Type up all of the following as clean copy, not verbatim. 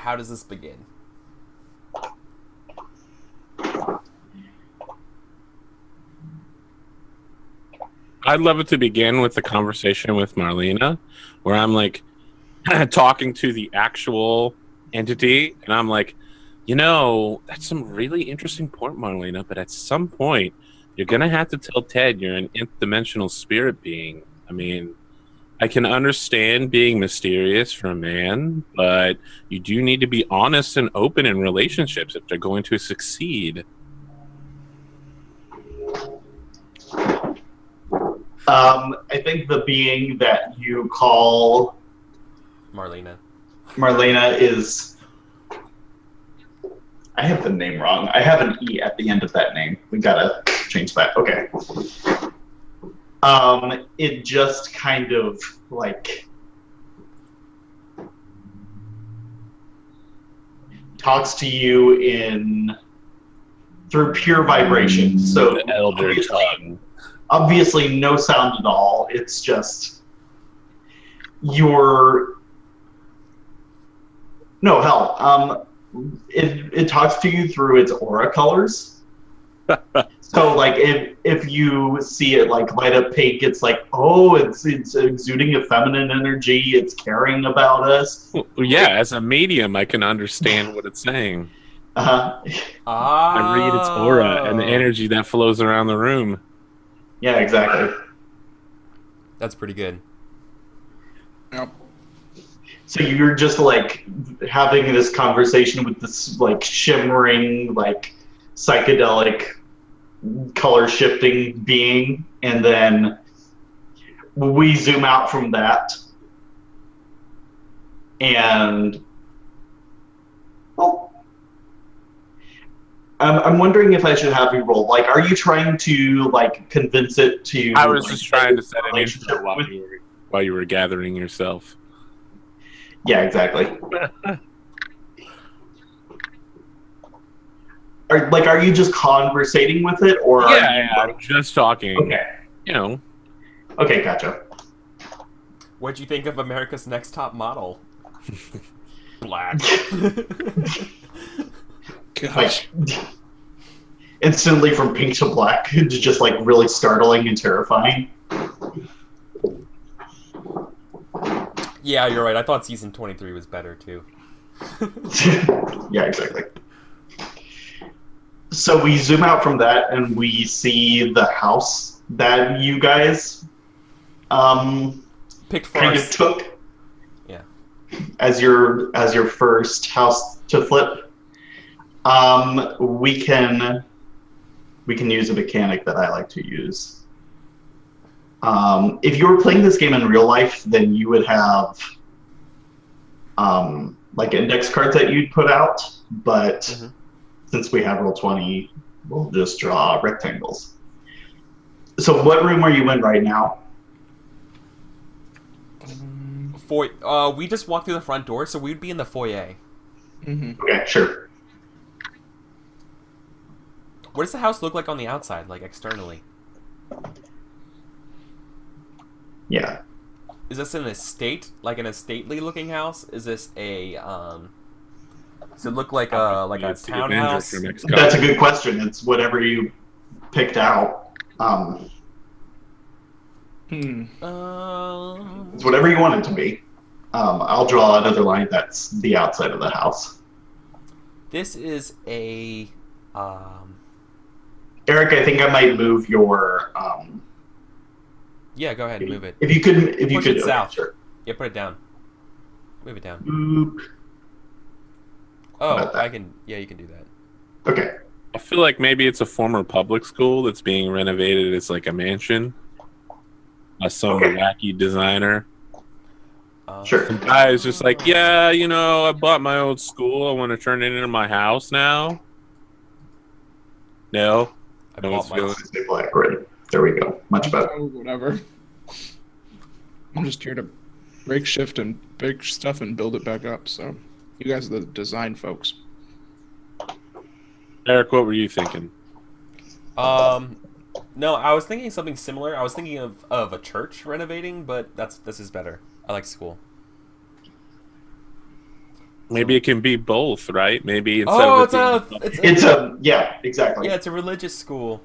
how does this begin? I'd love it to begin with the conversation with Marlena, where I'm like talking to the actual entity, and I'm like, that's some really interesting point, Marlena, but at some point, you're going to have to tell Ted you're an nth dimensional spirit being. I mean, I can understand being mysterious for a man, but you do need to be honest and open in relationships if they're going to succeed. I think the being that you call Marlena is... I have the name wrong. I have an E at the end of that name. We gotta change that. Okay. It just kind of like talks to you through pure vibration. So The elder tongue. Obviously no sound at all. It's just your... No, hell. It talks to you through its aura colors. So like if you see it like light up pink, it's like, oh, it's exuding a feminine energy, it's caring about us. Well, yeah, as a medium, I can understand what it's saying. I read its aura and the energy that flows around the room. Yeah, exactly. That's pretty good. Yep. So you're just like having this conversation with this like shimmering, like psychedelic, color shifting being, and then we zoom out from that, and well, I'm wondering if I should have you roll. Like, are you trying to like convince it to? I was like, just trying to set an relationship intro with- while you were gathering yourself. Yeah, exactly. Are you just conversating with it, or are you, I'm just talking. okay? Okay, gotcha. What'd you think of America's Next Top Model? Black. Gosh. Like, instantly from pink to black, to just like really startling and terrifying. Yeah, you're right. I thought season 23 was better too. Yeah, exactly. So we zoom out from that and we see the house that you guys Picked for kind us. of took Yeah. as your first house to flip. We can use a mechanic that I like to use. If you were playing this game in real life, then you would have like index cards that you'd put out, but since we have Roll20, we'll just draw rectangles. So what room are you in right now? We just walked through the front door, so we'd be in the foyer. Okay, sure. What does the house look like on the outside, like externally? Yeah. Is this an estate, like an estately looking house? Is this a does it look like a townhouse? That's a good question. It's whatever you picked out. It's whatever you want it to be. I'll draw another line that's the outside of the house. This is a Eric, I think I might move your yeah, go ahead and move it. If you could Push it south. Sure. Yeah, put it down. Move it down. Boop. Oh, About that. I can. Yeah, you can do that. Okay. I feel like maybe it's a former public school that's being renovated as like a mansion. Some wacky designer. Sure. Some guy is just like, yeah, I bought my old school. I want to turn it into my house now. No. I No bought one's my. feeling it. Say black grid. There we go. Much better. Oh, whatever. I'm just here to break shift and break stuff and build it back up. So you guys are the design folks. Eric, what were you thinking? No, I was thinking something similar. I was thinking of a church renovating, but this is better. I like school. Maybe it can be both, right? Maybe instead Oh, of It's a yeah, exactly. yeah, it's a religious school.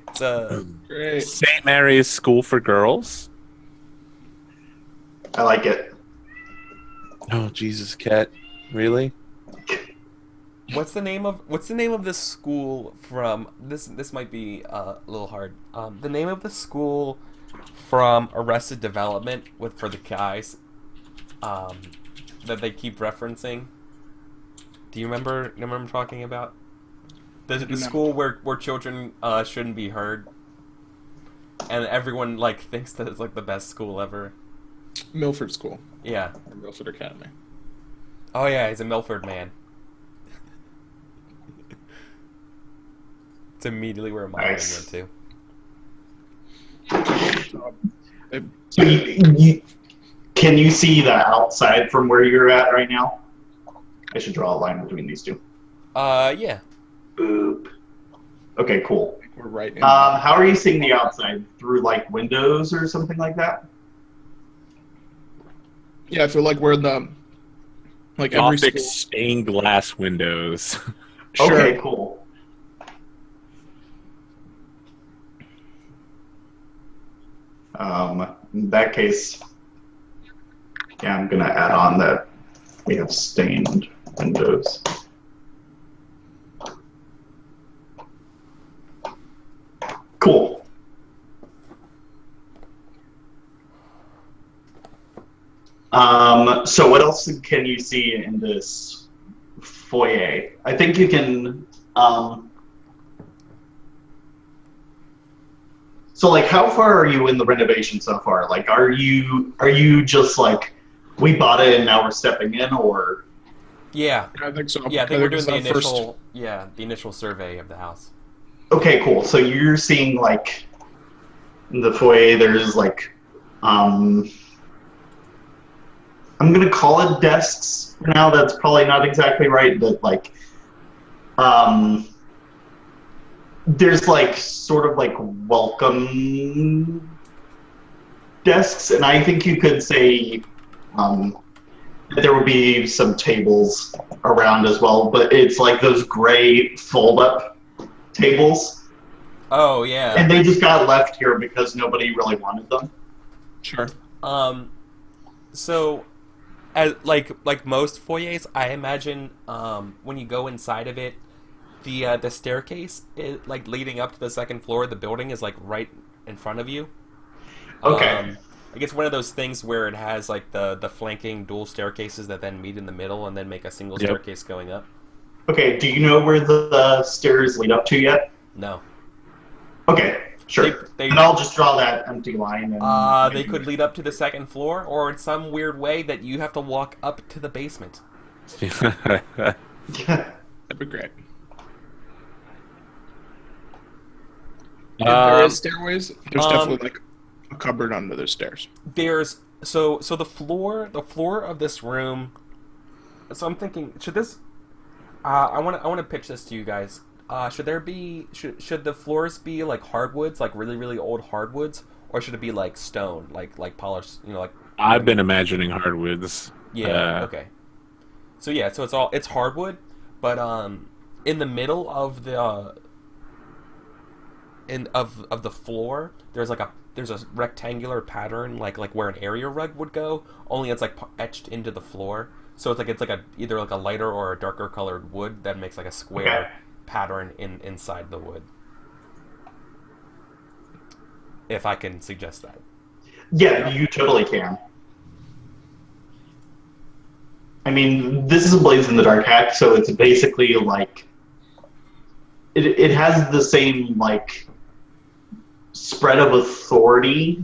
It's a Great. St. Mary's School for Girls. I like it. Oh Jesus, Cat, really? what's the name of this school from this? This might be a little hard. The name of the school from Arrested Development for the guys, that they keep referencing. Do you remember? You know what I'm talking about? The school where children shouldn't be heard, and everyone like thinks that it's like the best school ever. Milford School. Yeah. Or Milford Academy. Oh yeah, he's a Milford man. It's immediately where my mind went to. So can you see the outside from where you're at right now? I should draw a line between these two. Yeah. Boop. Okay, cool. We're right in. How are you seeing the outside? Through like windows or something like that? Yeah, I feel like we're in the like every Gothic school. stained glass windows. Sure. Okay, cool. In that case, yeah, I'm gonna add on that we have stained windows. Cool. So what else can you see in this foyer? I think you can, so like how far are you in the renovation so far? Like are you just like, we bought it and now we're stepping in, or? Yeah. I think so. Yeah, I think we're doing it's the our initial the initial survey of the house. Okay, cool. So you're seeing like in the foyer there's like I'm gonna call it desks for now. That's probably not exactly right, but like there's like sort of like welcome desks, and I think you could say that there will be some tables around as well, but it's like those gray fold-up tables, Oh yeah. and they just got left here because nobody really wanted them. Sure. So, as like most foyers, I imagine when you go inside of it, the staircase like leading up to the second floor of the building is like right in front of you. Okay. I guess one of those things where it has like the flanking dual staircases that then meet in the middle and then make a single Yep. staircase going up. Okay, do you know where the stairs lead up to yet? No. Okay, sure. They And I'll just draw that empty line. And they could lead up to the second floor, or in some weird way that you have to walk up to the basement. Yeah. That'd be great. If there is stairways, there's definitely like a cupboard under the stairs. There's so the floor of this room. So I'm thinking, should this? I want to pitch this to you guys. Should the floors be like hardwoods, like really really old hardwoods, or should it be like stone, like polished? You know, like I've been imagining hardwoods. yeah. Okay. So yeah, so it's hardwood, but in the middle of the of the floor, there's a rectangular pattern like where an area rug would go. Only it's like etched into the floor. So it's like either like a lighter or a darker colored wood that makes like a square pattern inside the wood. If I can suggest that. Yeah, you totally can. I mean, this is a Blaze in the Dark hack, so it's basically like it has the same like spread of authority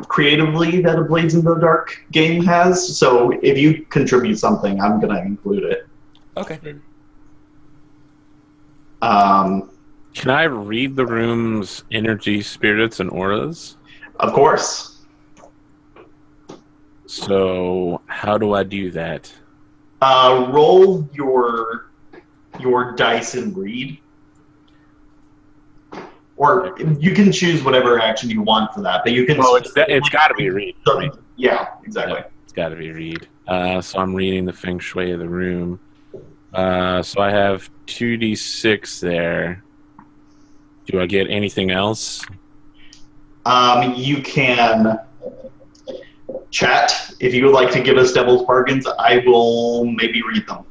creatively that a Blades in the Dark game has. So if you contribute something, I'm gonna include it. Okay. Can I read the room's energy, spirits, and auras? Of course. So how do I do that? Roll your dice and read. Or you can choose whatever action you want for that, but you can. Well, it's got to be read. Right? Yeah, exactly. It's got to be read. So I'm reading the feng shui of the room. So I have 2d6 there. Do I get anything else? You can chat. If you would like to give us devil's bargains, I will maybe read them.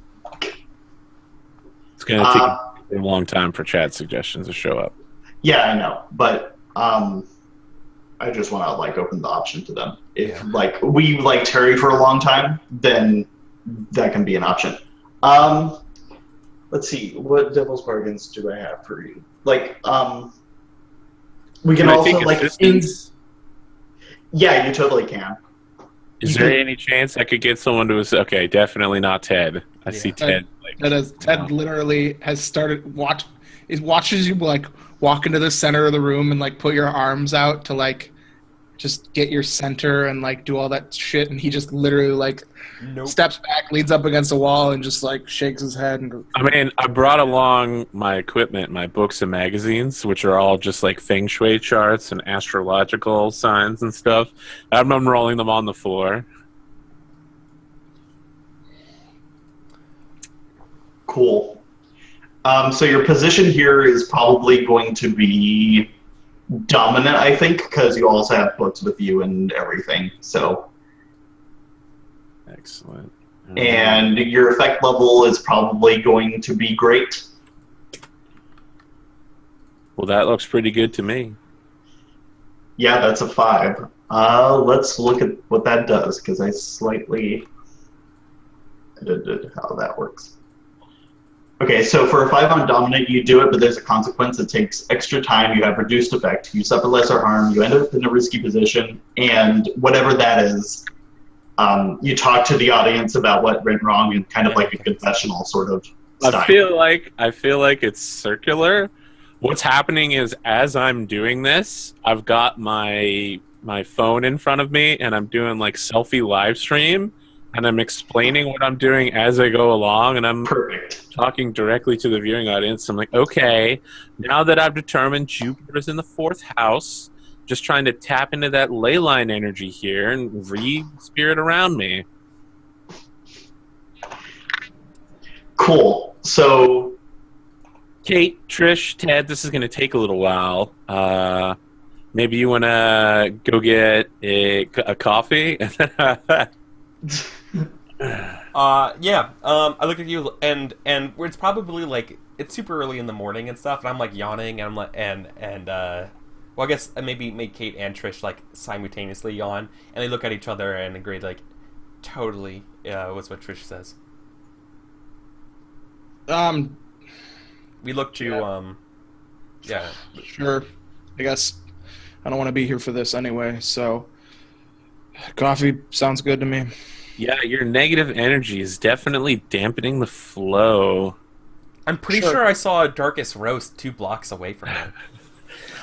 It's going to take a long time for chat suggestions to show up. Yeah, I know, but I just want to like open the option to them. If like we like Terry for a long time, then that can be an option. Let's see, what devil's bargains do I have for you? Like, we can also like. Yeah, you totally can. Is there any chance I could get someone to? Okay, definitely not Ted. I see Ted. Ted literally has started watches you like walk into the center of the room and like put your arms out to like just get your center and like do all that shit, and he just literally like steps back, leans up against the wall, and just like shakes his head. And I mean, I brought along my equipment, my books and magazines, which are all just like feng shui charts and astrological signs and stuff. I'm unrolling them on the floor. Cool. So your position here is probably going to be dominant, I think, because you also have books with you and everything. So. Excellent. And your effect level is probably going to be great. Well, that looks pretty good to me. Yeah, that's a 5. Let's look at what that does, because I slightly edited how that works. Okay, so for a 5 on dominant, you do it, but there's a consequence. It takes extra time. You have reduced effect. You suffer lesser harm. You end up in a risky position, and whatever that is, you talk to the audience about what went wrong in kind of like a confessional sort of style. I feel like it's circular. What's happening is as I'm doing this, I've got my phone in front of me, and I'm doing like selfie live stream. And I'm explaining what I'm doing as I go along, and I'm talking directly to the viewing audience. I'm like, okay, now that I've determined Jupiter's in the 4th house, just trying to tap into that ley line energy here and read spirit around me. Cool. So, Kate, Trish, Ted, this is going to take a little while. Maybe you want to go get a coffee? I look at you and it's probably like it's super early in the morning and stuff, and I'm like yawning, and I'm like well, I guess maybe make Kate and Trish like simultaneously yawn, and they look at each other and agree like totally was what Trish says. We look to sure, I guess I don't want to be here for this anyway, so coffee sounds good to me. Yeah, your negative energy is definitely dampening the flow. I'm pretty sure I saw a Darkest Roast 2 blocks away from it.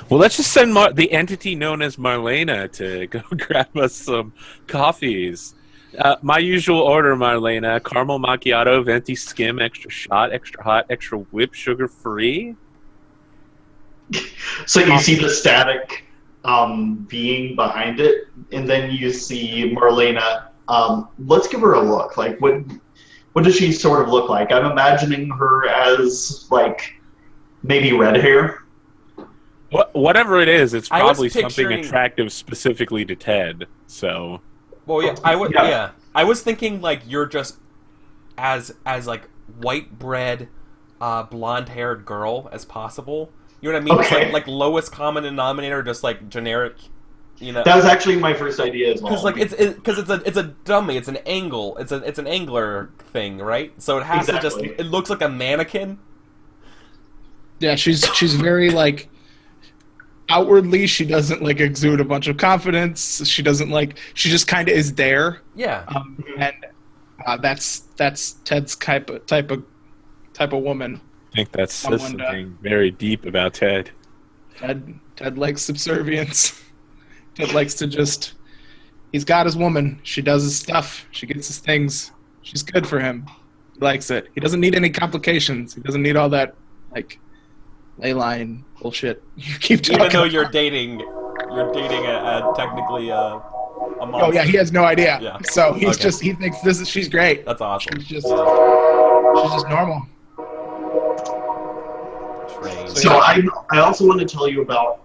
Well, let's just send the entity known as Marlena to go grab us some coffees. My usual order, Marlena: caramel macchiato, venti skim, extra shot, extra hot, extra whip, sugar free. So you see the static being behind it, and then you see Marlena. Let's give her a look. Like, what does she sort of look like? I'm imagining her as, like, maybe red hair. Whatever it is, it's probably something attractive specifically to Ted. So. Well, yeah, I was thinking like you're just as like white bread, blonde-haired girl as possible. You know what I mean? Okay. It's like lowest common denominator, just like generic. You know, that was actually my first idea as well. Because like it's a dummy, it's an angle, it's an angler thing, right? So it has to just it looks like a mannequin. Yeah, she's very like outwardly she doesn't like exude a bunch of confidence. She doesn't like she just kind of is there. Yeah, and that's Ted's type of woman. I think that's something very deep about Ted. Ted likes subservience. Ted likes to just... He's got his woman. She does his stuff. She gets his things. She's good for him. He likes it. He doesn't need any complications. He doesn't need all that, like, ley line bullshit. You keep talking. Even though you're dating a technically a monster. Oh yeah, he has no idea. Yeah. So he's Okay. he thinks she's great. That's awesome. She's just normal. Train. So I also want to tell you about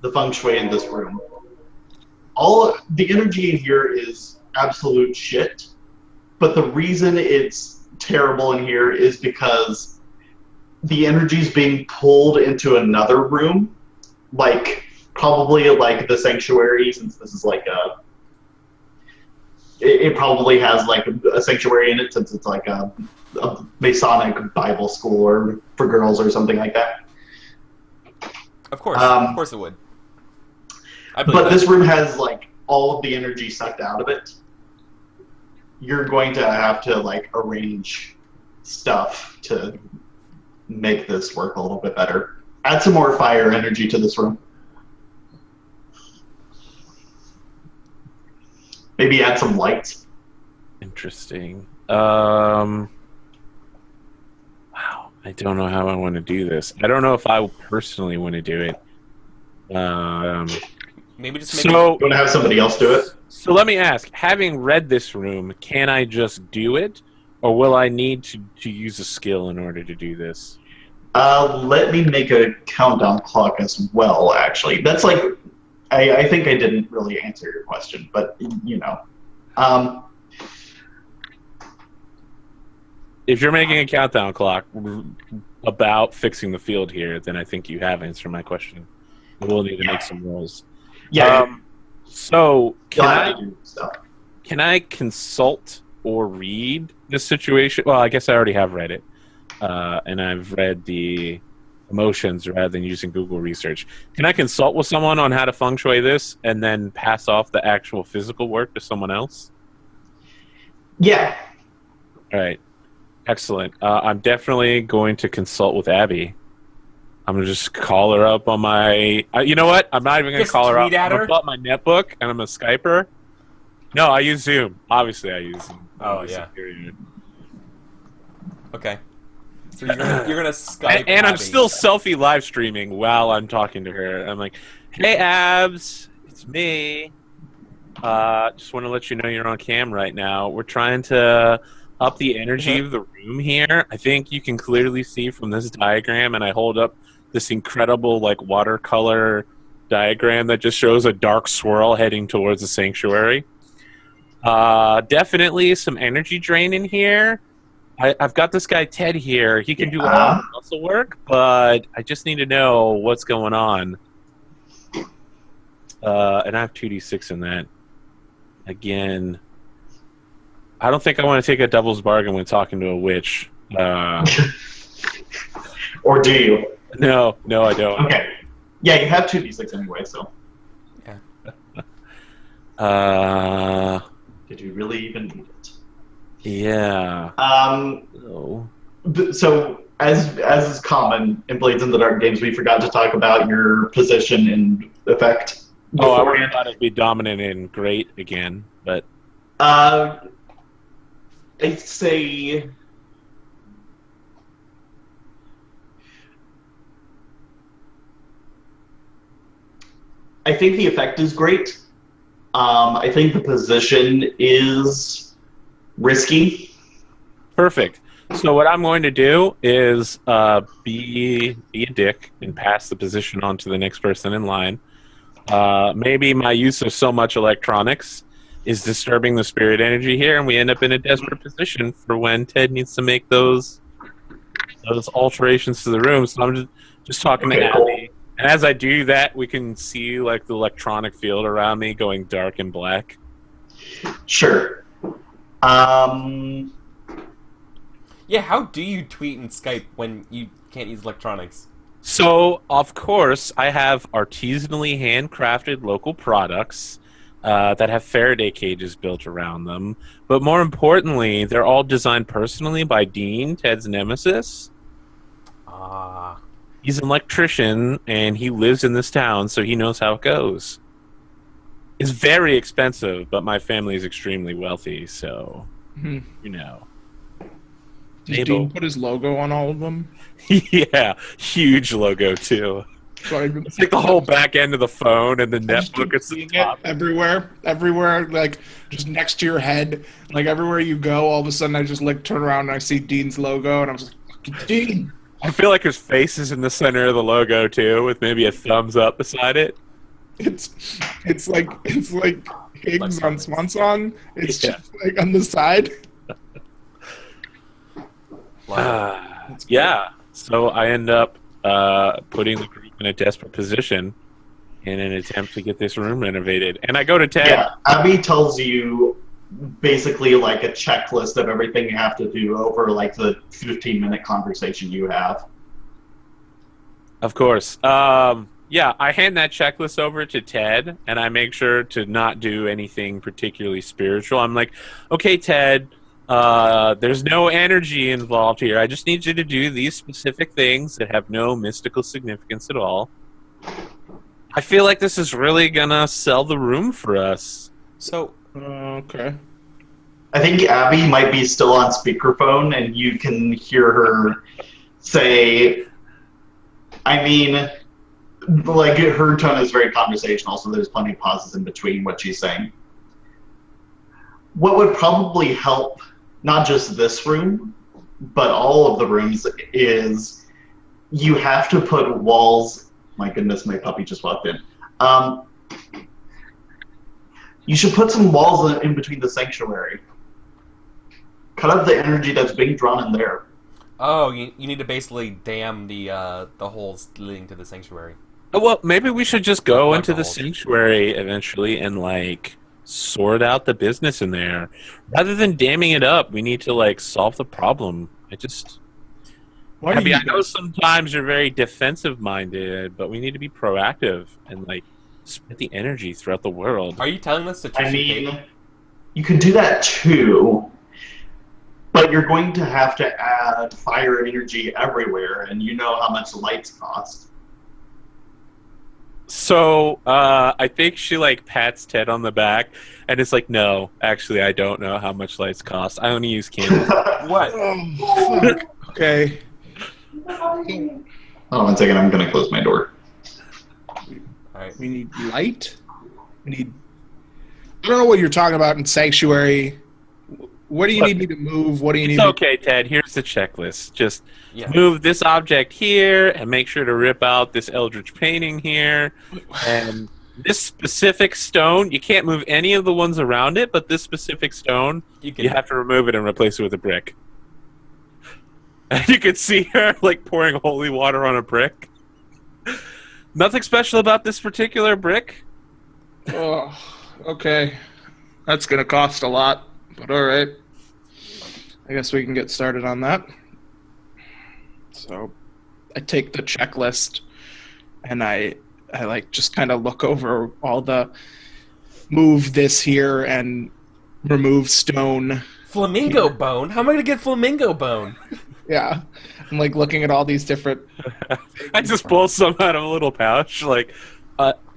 the feng shui in this room. All the energy in here is absolute shit, but the reason it's terrible in here is because the energy is being pulled into another room, like probably like the sanctuary, since this is like it probably has like a sanctuary in it, since it's like a Masonic Bible school or for girls or something like that. Of course it would. I believe But that. this room has like all of the energy sucked out of it. You're going to have to like arrange stuff to make this work a little bit better. Add some more fire energy to this room. Maybe add some lights. Interesting. Wow, I don't know how I want to do this. I don't know if I personally want to do it. Maybe just make You want to have somebody else do it? So let me ask, having read this room, can I just do it? Or will I need to use a skill in order to do this? Let me make a countdown clock as well, actually. That's like, I think I didn't really answer your question, but, you know. If you're making a countdown clock about fixing the field here, then I think you have answered my question. We'll need to make some rolls. Yeah. So, You'll have to do stuff. can I consult or read this situation? Well, I guess I already have read it. And I've read the emotions rather than using Google research. Can I consult with someone on how to feng shui this and then pass off the actual physical work to someone else? Yeah. All right. Excellent. I'm definitely going to consult with Abby. I'm going to just call her up on my... you know what? I'm not even going to Just call her up. tweet at I'm going her? to pull up my netbook and I'm going to Skype her. No, I use Zoom. Obviously, I use Zoom. Oh, yeah. Superior. Okay. So you're gonna Skype And I'm Abby. still selfie live streaming while I'm talking to her. I'm like, "Hey, Abs, it's me. Just want to let you know you're on cam right now. We're trying to up the energy of the room here. I think you can clearly see from this diagram, and I hold up this incredible like watercolor diagram that just shows a dark swirl heading towards the sanctuary. Definitely some energy drain in here. I've got this guy Ted here. He can do a lot of muscle work, but I just need to know what's going on. And I have 2d6 in that. Again, I don't think I want to take a devil's bargain when talking to a witch. Or do you? No, I don't. Okay. Yeah, you have 2d6 anyway, so. Did you really even need it? Yeah. So, as is common in Blades in the Dark games, we forgot to talk about your position and effect. Oh, I beforehand. thought it'd be dominant and great again, but I'd say I think the effect is great. I think the position is risky. perfect. So what I'm going to do is be a dick and pass the position on to the next person in line. Maybe my use of so much electronics is disturbing the spirit energy here, and we end up in a desperate position for when Ted needs to make those alterations to the room. So I'm just talking to Abby. And as I do that, we can see like the electronic field around me going dark and black. Sure. Yeah, how do you tweet and Skype when you can't use electronics? So, of course, I have artisanally handcrafted local products that have Faraday cages built around them. But more importantly, they're all designed personally by Dean, Ted's nemesis. Ah. He's an electrician, and he lives in this town, so he knows how it goes. It's very expensive, but my family is extremely wealthy, so, you know. Does Dean put his logo on all of them? Yeah, huge logo, too. So It's like the whole back end of the phone and the netbook at the seeing top. it everywhere, like just next to your head, like everywhere you go. All of a sudden, I just like turn around and I see Dean's logo, and I was like, "Fucking Dean!" I feel like his face is in the center of the logo too, with maybe a thumbs up beside it. It's like Higgs Like on Swan Song. It's Yeah. just like on the side. Yeah. So I end up putting the group in a desperate position in an attempt to get this room renovated. And I go to Ted. Yeah, Abby tells you basically like a checklist of everything you have to do over like the 15-minute conversation you have. Of course. Yeah, I hand that checklist over to Ted, and I make sure to not do anything particularly spiritual. I'm like, okay, Ted, there's no energy involved here. I just need you to do these specific things that have no mystical significance at all. I feel like this is really gonna sell the room for us. So, Okay. I think Abby might be still on speakerphone, and you can hear her say, I mean, like her tone is very conversational, so there's plenty of pauses in between what she's saying. What would probably help, not just this room, but all of the rooms, is you have to put walls. My goodness, my puppy just walked in. You should put some walls in between the sanctuary. Cut up the energy that's being drawn in there. oh, you need to basically dam the holes leading to the sanctuary. Well, maybe we should just go Plug into the the holes. sanctuary eventually and, like, sort out the business in there. Rather than damming it up, we need to, like, solve the problem. Why Abby, do I you know guys- sometimes you're very defensive-minded, but we need to be proactive and, like, spread the energy throughout the world. Are you telling this to I Trisha mean, Kate? you can do that too, but you're going to have to add fire energy everywhere, and you know how much lights cost. So, I think she, like, pats Ted on the back, and it's like, no, actually, I don't know how much lights cost. I only use candles. What? Oh, fuck. Okay. Hold on 1 second, I'm going to close my door. Alright. We need light. We need. I don't know what you're talking about in sanctuary. What do you need me to move? What do you need? It's okay, Ted. Here's the checklist. Just Yeah. move this object here and make sure to rip out this eldritch painting here. And this specific stone, you can't move any of the ones around it, but this specific stone, You you have to remove it and replace it with a brick. And you can see her, like, pouring holy water on a brick. Nothing special about this particular brick. Oh, okay. That's gonna cost a lot, but all right. I guess we can get started on that. So, I take the checklist, and I like just kind of look over all the move this here and remove stone. Flamingo bone? How am I gonna get flamingo bone? Yeah, I'm like looking at all these different. I just pull some out of a little pouch, like,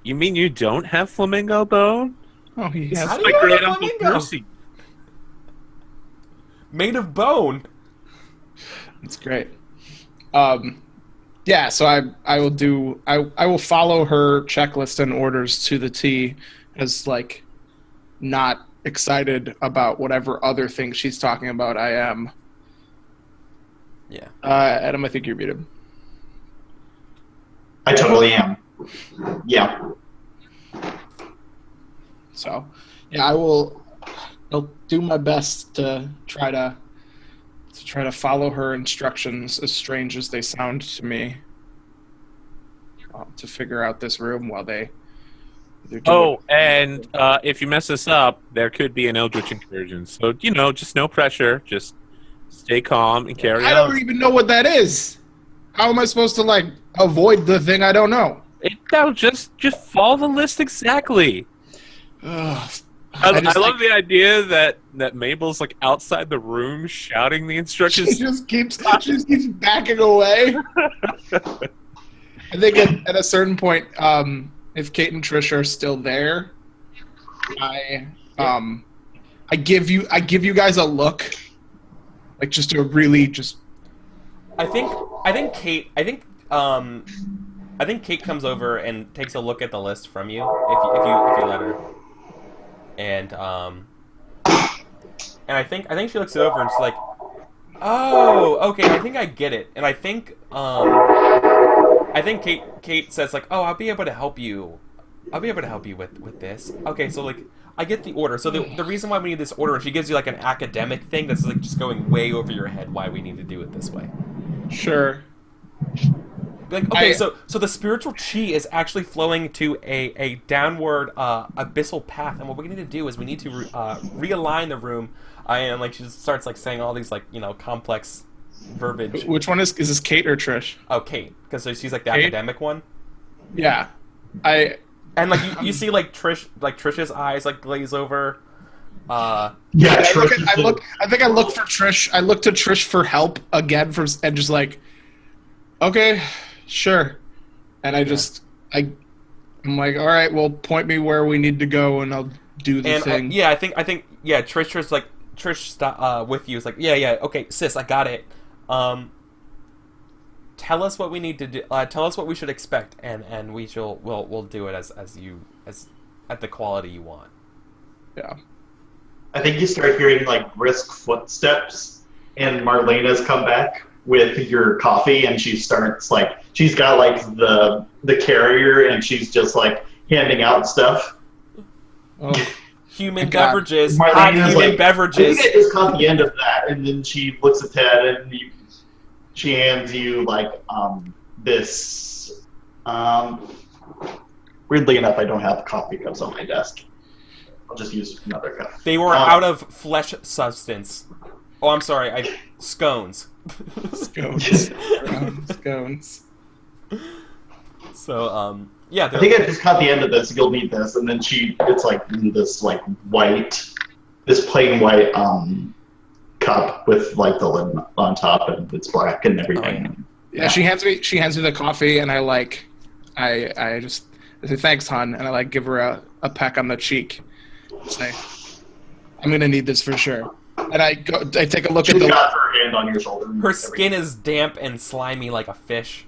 you mean you don't have flamingo bone? Oh, he This has. How is do my you have great a uncle flamingo? Percy. Made of bone. It's great. Yeah, so I will follow her checklist and orders to the T, as like not excited about whatever other thing she's talking about. I am. Yeah. Adam, I think you're muted. I totally am. Yeah. So, yeah, I'll do my best to try to follow her instructions, as strange as they sound to me, to figure out this room while they're doing Oh, and if you mess this up, there could be an eldritch incursion. So, just no pressure. Just stay calm and carry I on. don't even know what that is. How am I supposed to like avoid the thing I don't know? No, just follow the list exactly. Ugh. I just, love the idea that Mabel's like outside the room shouting the She instructions. just keeps backing away. I think at a certain point, if Kate and Trish are still there, I give you guys a look, like just a really just. I think I think Kate comes over and takes a look at the list from you if you let her. And I think she looks it over and she's like, "Oh, okay, I think I get it." And I think Kate says like, "Oh, I'll be able to help you. I'll be able to help you with this." Okay, so like I get the order. So the reason why we need this order, and she gives you like an academic thing that's like just going way over your head why we need to do it this way. Sure. Like, okay, so the spiritual chi is actually flowing to a downward abyssal path, and what we need to do is we need to realign the room, and like she just starts like saying all these like complex verbiage. Which one is this, Kate or Trish? Oh, Kate, because she's like the Kate? academic one. Yeah, and like you see like Trish's eyes like glaze over. Yeah, I Trish think I look for Trish. I look to Trish for help again and just like, okay, sure. And I'm like, all right, well, point me where we need to go, and I'll do the thing. I think Trish with you is like, yeah, okay, sis, I got it. Tell us what we need to do. Tell us what we should expect, and we'll do it as at the quality you want. Yeah. I think you start hearing like brisk footsteps, and Marlena's come back with your coffee, and she starts like she's got like the carrier, and she's just like handing out stuff. Oh, Human beverages, Marlena's hot human like, beverages. I think I just caught the end of that, and then she looks at Ted, and she hands you like this. Weirdly enough, I don't have coffee cups on my desk. I'll just use another cup. They were out of flesh substance. Oh, I'm sorry. Scones. Scones. Scones. So, yeah. I think I just caught the end of this. You'll need this, and then it's like this like this plain white cup with like the lid on top, and it's black and everything. Yeah, she hands me the coffee, and I just say thanks, hon, and I like give her a peck on the cheek. Say, I'm gonna need this for sure. And I take a look at got her hand on your shoulder. Her skin is damp and slimy like a fish.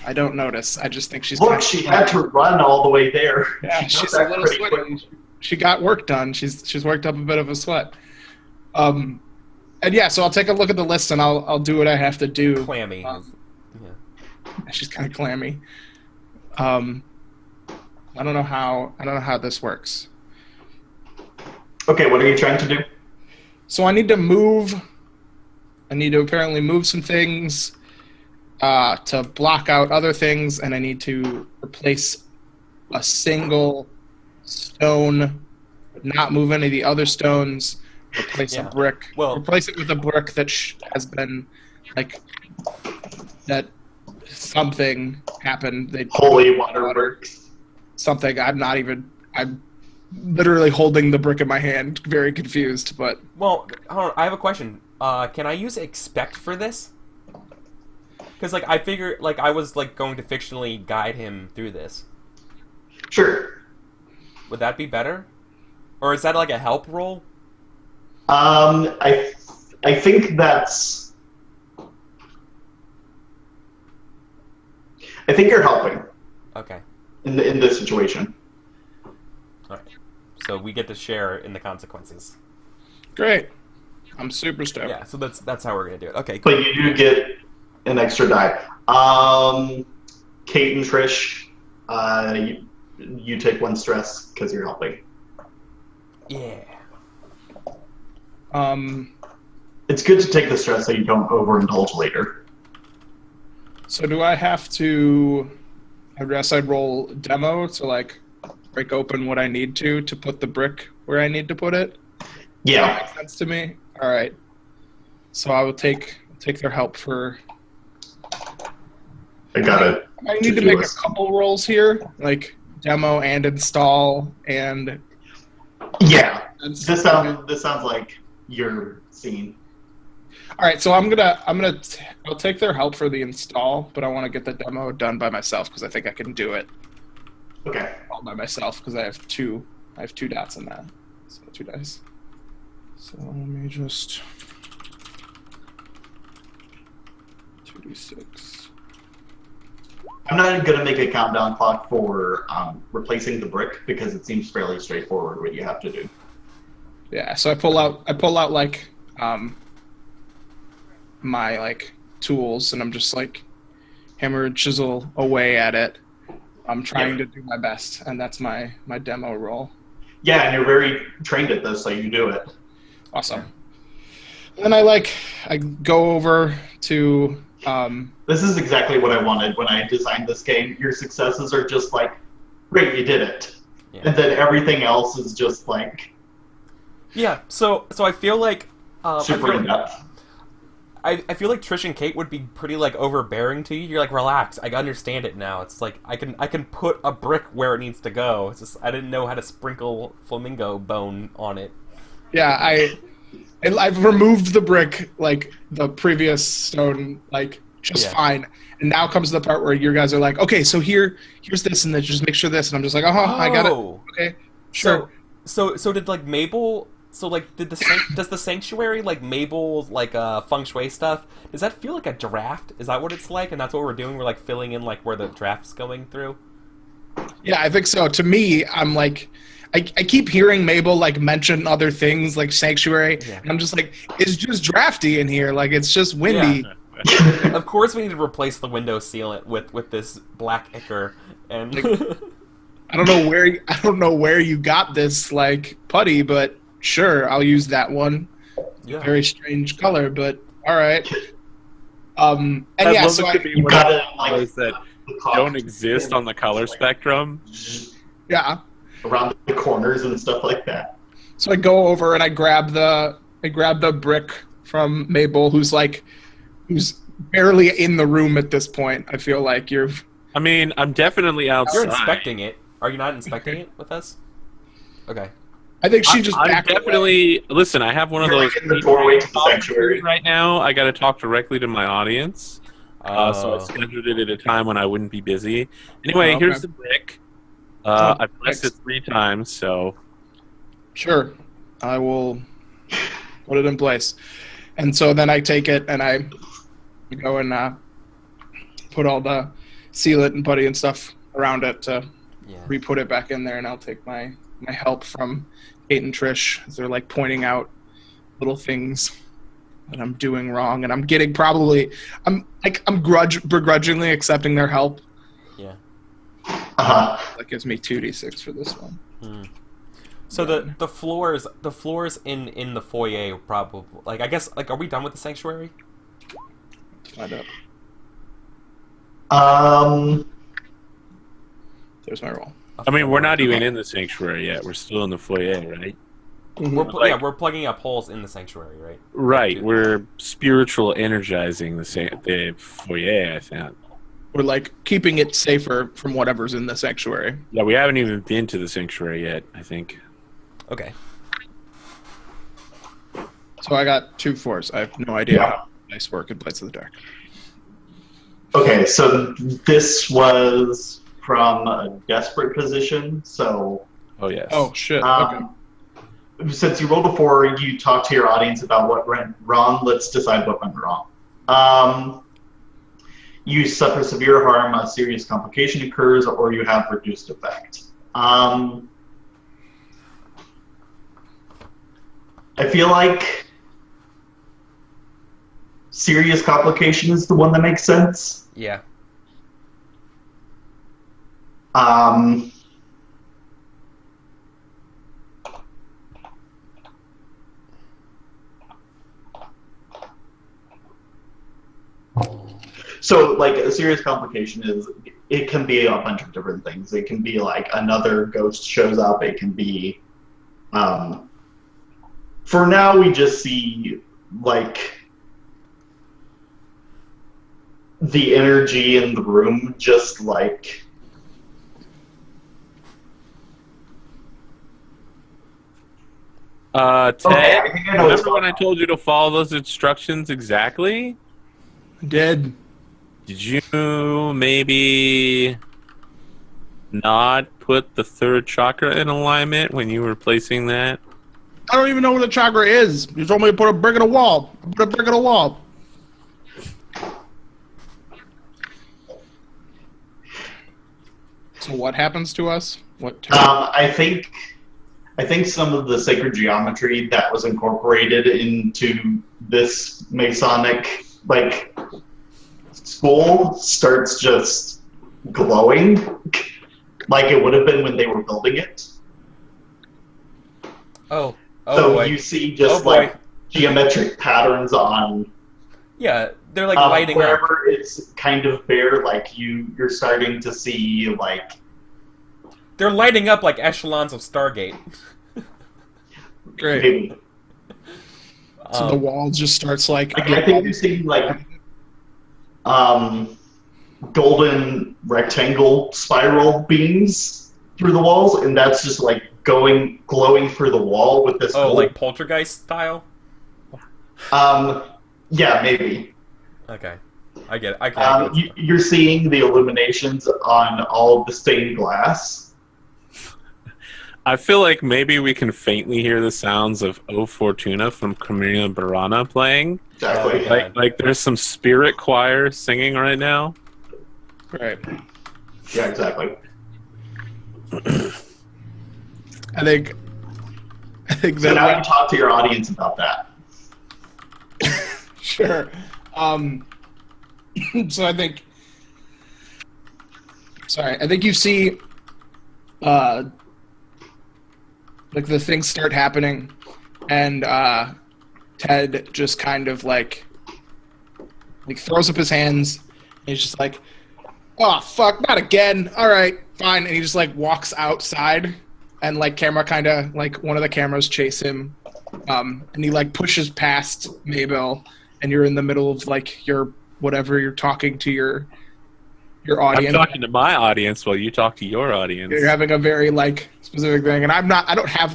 I don't notice. I just think she's. Look, she had to run all the way there. Yeah, she's a little sweaty. She got work done. She's worked up a bit of a sweat. And yeah, so I'll take a look at the list and I'll do what I have to do. Clammy. Yeah. She's kind of clammy. I don't know how this works. Okay, what are you trying to do? So I need to move. I need to apparently move some things to block out other things, and I need to replace a single stone, not move any of the other stones. Replace a brick. Well, replace it with a brick that has been like that. Something happened. Holy waterworks. Something. I'm literally holding the brick in my hand, very confused. But well, hold on, I have a question. Can I use expect for this? Because like I figure like I was like going to fictionally guide him through this. Sure. Would that be better, or is that like a help roll? I think that's. I think you're helping. Okay. In this situation. All right. So we get to share in the consequences. Great. I'm super stoked. Yeah. So that's how we're gonna do it. Okay. Cool. But you do get an extra die. Kate and Trish, you take one stress because you're helping. Yeah. It's good to take the stress so you don't overindulge later. So do I have to? I guess I'd roll demo to like break open what I need to put the brick where I need to put it. Yeah. That makes sense to me. All right. So I will take their help for. I got it. I need to make a couple rolls here, like demo and install and. Yeah. This sounds like your scene. All right, so I'll take their help for the install, but I want to get the demo done by myself because I think I can do it. Okay. All by myself because I have two dots in that, so 2 dice. So let me just 2d6. I'm not going to make a countdown clock for replacing the brick because it seems fairly straightforward what you have to do. Yeah, so I pull out like my like tools, and I'm just like hammer and chisel away at it. I'm trying to do my best, and that's my demo roll. Yeah, and you're very trained at this, so you do it. Awesome. And I go over to This is exactly what I wanted when I designed this game. Your successes are just like, great, you did it. Yeah. And then everything else is just like Yeah, so I feel like super in depth. I feel like Trish and Kate would be pretty like overbearing to you. You're like, relax, I understand it now. It's like I can put a brick where it needs to go. It's just I didn't know how to sprinkle flamingo bone on it. Yeah, I've removed the brick, like the previous stone, like just fine. And now comes the part where you guys are like, okay, so here's this, and then just make sure this, and I'm just like, I got it. Okay, sure. So did like Mabel? So like, does the sanctuary like Mabel's like feng shui stuff? Does that feel like a draft? Is that what it's like? And that's what we're doing. We're like filling in like where the draft's going through. Yeah, I think so. To me, I'm like, I keep hearing Mabel like mention other things like sanctuary, and I'm just like, it's just drafty in here. Like it's just windy. Yeah. Of course, we need to replace the window sealant with this black ichor and. I don't know where you got this like putty, but sure, I'll use that one. Yeah. Very strange color, but all right. And yeah, so you got it like that don't exist on the color spectrum. Yeah, around the corners and stuff like that. So I go over and I grab the brick from Mabel, who's barely in the room at this point. I feel like I mean, I'm definitely outside. You're inspecting it. Are you not inspecting it with us? Okay. I think she just. I'm definitely. Away. Listen, I have one of those. In the doorway to the sanctuary right now. I got to talk directly to my audience. So I scheduled it at a time when I wouldn't be busy. Anyway, here's the brick. I pressed it 3 times, so. Sure, I will put it in place, and so then I take it and I go and put all the sealant and putty and stuff around it to re-put it back in there, and I'll take my help from Kate and Trish as they're like pointing out little things that I'm doing wrong, and I'm getting I'm begrudgingly accepting their help. Yeah. That gives me 2d6 for this one. So the floors in the foyer probably like I guess like are we done with the sanctuary? Find out. There's my roll. I mean, we're not even in the sanctuary yet. We're still in the foyer, right? We're plugging up holes in the sanctuary, right? Right. We're spiritual energizing the foyer, I think. We're like keeping it safer from whatever's in the sanctuary. Yeah, we haven't even been to the sanctuary yet, I think. Okay. So I got 2 4s. I have no idea how dice work in Blades of the Dark. Okay, so this was from a desperate position, so... Oh, yes. Oh, shit. Okay. Since you rolled a 4, you talked to your audience about what went wrong. Let's decide what went wrong. You suffer severe harm, a serious complication occurs, or you have reduced effect. I feel like serious complication is the one that makes sense. Yeah. So, like, a serious complication is, it can be a bunch of different things. It can be, like, another ghost shows up. It can be, for now, we just see, like, the energy in the room just, like... Ted, okay, remember when I told you to follow those instructions exactly? Did you maybe not put the 3rd chakra in alignment when you were placing that? I don't even know what a chakra is. You told me to put a brick in a wall. Put a brick in a wall. So what happens to us? What? I think some of the sacred geometry that was incorporated into this Masonic school starts just glowing, like it would have been when they were building it. Oh So boy. you see just Oh, boy. geometric patterns on Yeah, they're like lighting up. wherever it's kind of bare. Like you're starting to see They're lighting up like echelons of Stargate. Great. maybe. So the wall just starts like. I think you're seeing golden rectangle spiral beams through the walls, and that's just glowing through the wall with this. Like poltergeist style. Yeah, maybe. Okay, I get it. You're seeing the illuminations on all of the stained glass. I feel like maybe we can faintly hear the sounds of O Fortuna from Carmina Burana playing. Exactly. Oh, Like there's some spirit choir singing right now. Right. Yeah, exactly. I think So that. now you talk to your audience about that. Sure. So I think. Sorry, I think you see. The things start happening, and Ted just kind of throws up his hands. And he's just like, "Oh fuck, not again! All right, fine." And he just walks outside, and camera kind of one of the cameras chase him, and he pushes past Maybell, and you're in the middle of your whatever you're talking to your audience. I'm talking to my audience while you talk to your audience. You're having a very specific thing, and I don't have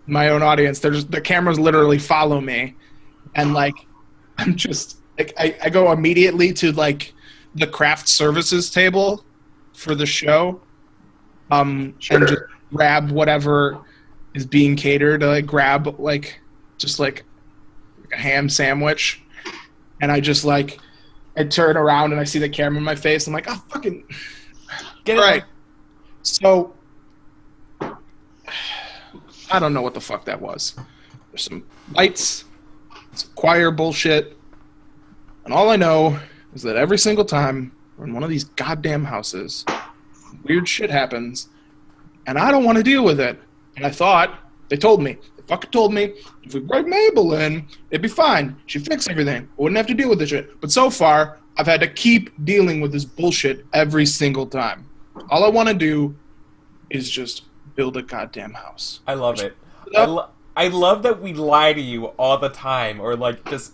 my own audience. The cameras literally follow me, and I'm just I go immediately to the craft services table for the show, Sure. and just grab whatever is being catered. I grab just a ham sandwich, and I just I turn around and I see the camera in my face. I'm like, oh fucking Get it right. So I don't know what the fuck that was. There's some lights, some choir bullshit, and all I know is that every single time we're in one of these goddamn houses, weird shit happens, and I don't want to deal with it. And I thought, they fucking told me, if we bring Mabel in, it'd be fine. She'd fix everything. I wouldn't have to deal with this shit. But so far, I've had to keep dealing with this bullshit every single time. All I want to do is just build a goddamn house. I love it. I love that we lie to you all the time, or just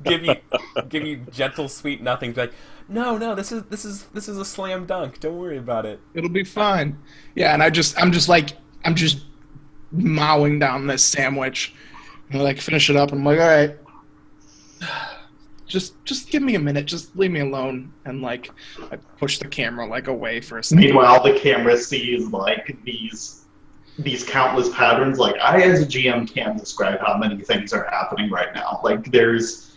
give you gentle, sweet nothings. No, this is a slam dunk. Don't worry about it. It'll be fine. Yeah, and I'm just mowing down this sandwich, and I finish it up. And I'm like, all right, just give me a minute. Just leave me alone. And I push the camera away for a second. Meanwhile, the camera sees these countless patterns. I, as a GM, can't describe how many things are happening right now. There's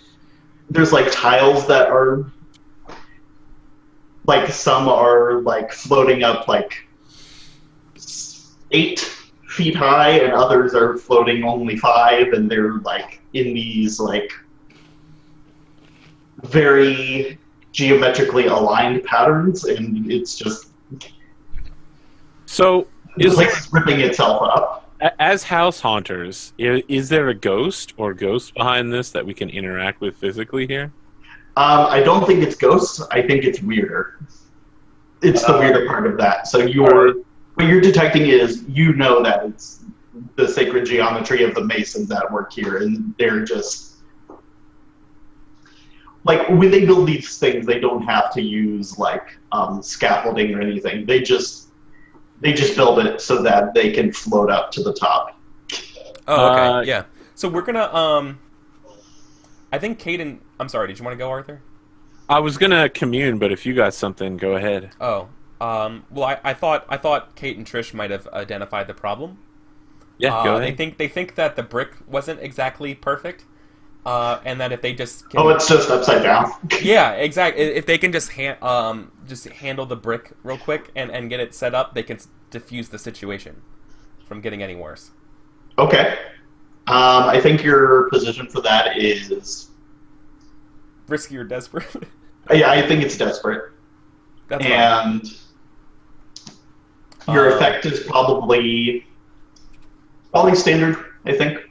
tiles that are some are floating up 8 feet high, and others are floating only 5, and they're in these very geometrically aligned patterns, and it's just So the place is ripping itself up. as house haunters, is there a ghost or ghosts behind this that we can interact with physically here? I don't think it's ghosts. I think it's weirder. It's the weirder part of that. So what you're detecting is that it's the sacred geometry of the Masons at work here, and they're just when they build these things, they don't have to use scaffolding or anything. They just build it so that they can float up to the top. Oh, okay, yeah. So we're gonna I think Caden. I'm sorry. Did you want to go, Arthur? I was gonna commune, but if you got something, go ahead. Oh, well, I thought Kate and Trish might have identified the problem. Yeah, go ahead. They think that the brick wasn't exactly perfect, and that if they just can, Oh, it's just upside down. yeah, exactly. If they can just handle the brick real quick and get it set up, they can diffuse the situation from getting any worse. Okay. I think your position for that is... Risky or desperate? Yeah, I think it's desperate. That's fine. And your effect is probably standard, I think.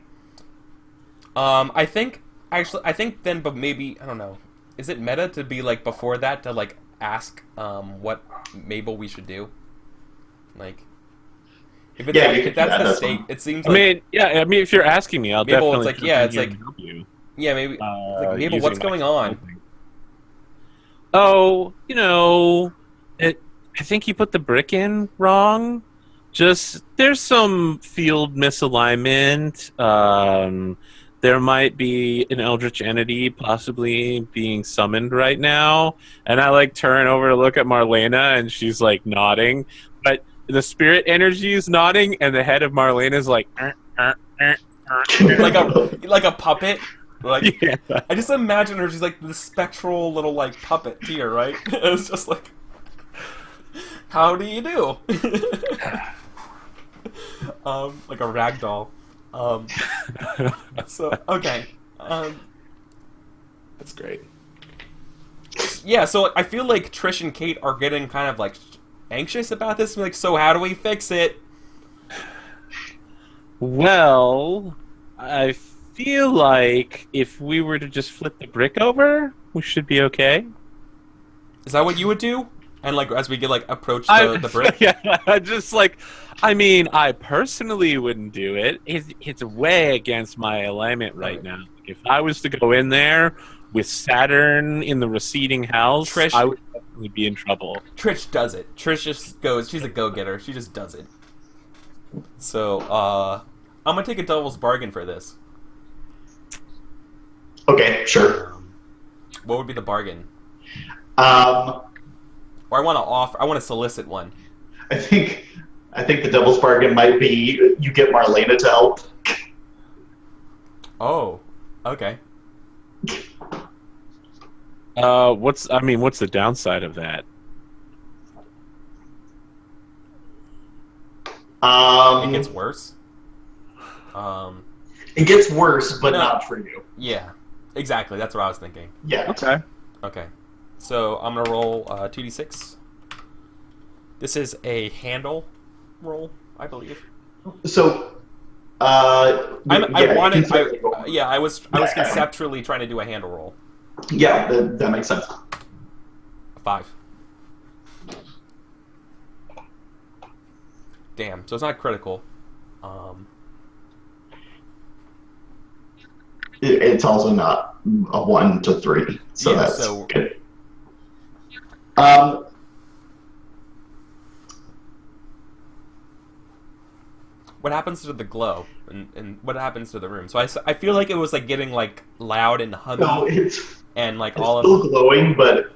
I think then, but maybe I don't know. Is it meta to be like before that to like ask what Mabel we should do? Like, if it's if that's the state, it seems. I mean, if you're asking me, I'll Mabel, definitely. it's like help you. Yeah, maybe. Like, Mabel, what's going on? Oh, I think you put the brick in wrong. Just there's some field misalignment. There might be an eldritch entity possibly being summoned right now, and I like turn over to look at Marlena, and she's like nodding, but the spirit energy is nodding, and the head of Marlena is like like a puppet. Like, yeah. I just imagine her. She's like the spectral little like puppeteer, right? It's just like, how do you do? Like a rag doll. So okay. That's great. Yeah, so I feel like Trish and Kate are getting kind of like anxious about this. Like, so how do we fix it? Well, I feel like if we were to just flip the brick over, we should be okay. Is that what you would do? And like as we get like approach the brick? Yeah, just like, I mean, I personally wouldn't do it. It's way against my alignment right now. If I was to go in there with Saturn in the receding house, Trish, I would definitely be in trouble. Trish does it. Trish just goes. She's a go-getter. She just does it. So, I'm gonna take a devil's bargain for this. Okay, sure. What would be the bargain? Or I want to solicit one. I think the devil's bargain might be you get Marlena to help. Oh, okay. What's the downside of that? It gets worse. It gets worse, but not for you. Yeah, exactly. That's what I was thinking. Yeah. Okay. So I'm gonna roll 2d6. This is a handle roll, I believe. So, I was conceptually trying to do a handle roll. Yeah, that makes sense. 5. Damn. So it's not critical. It's also not a 1 to 3, so yeah, that's so good. what happens to the glow and what happens to the room? So I feel like it was like getting like loud and hummy. No, it's all still glowing, but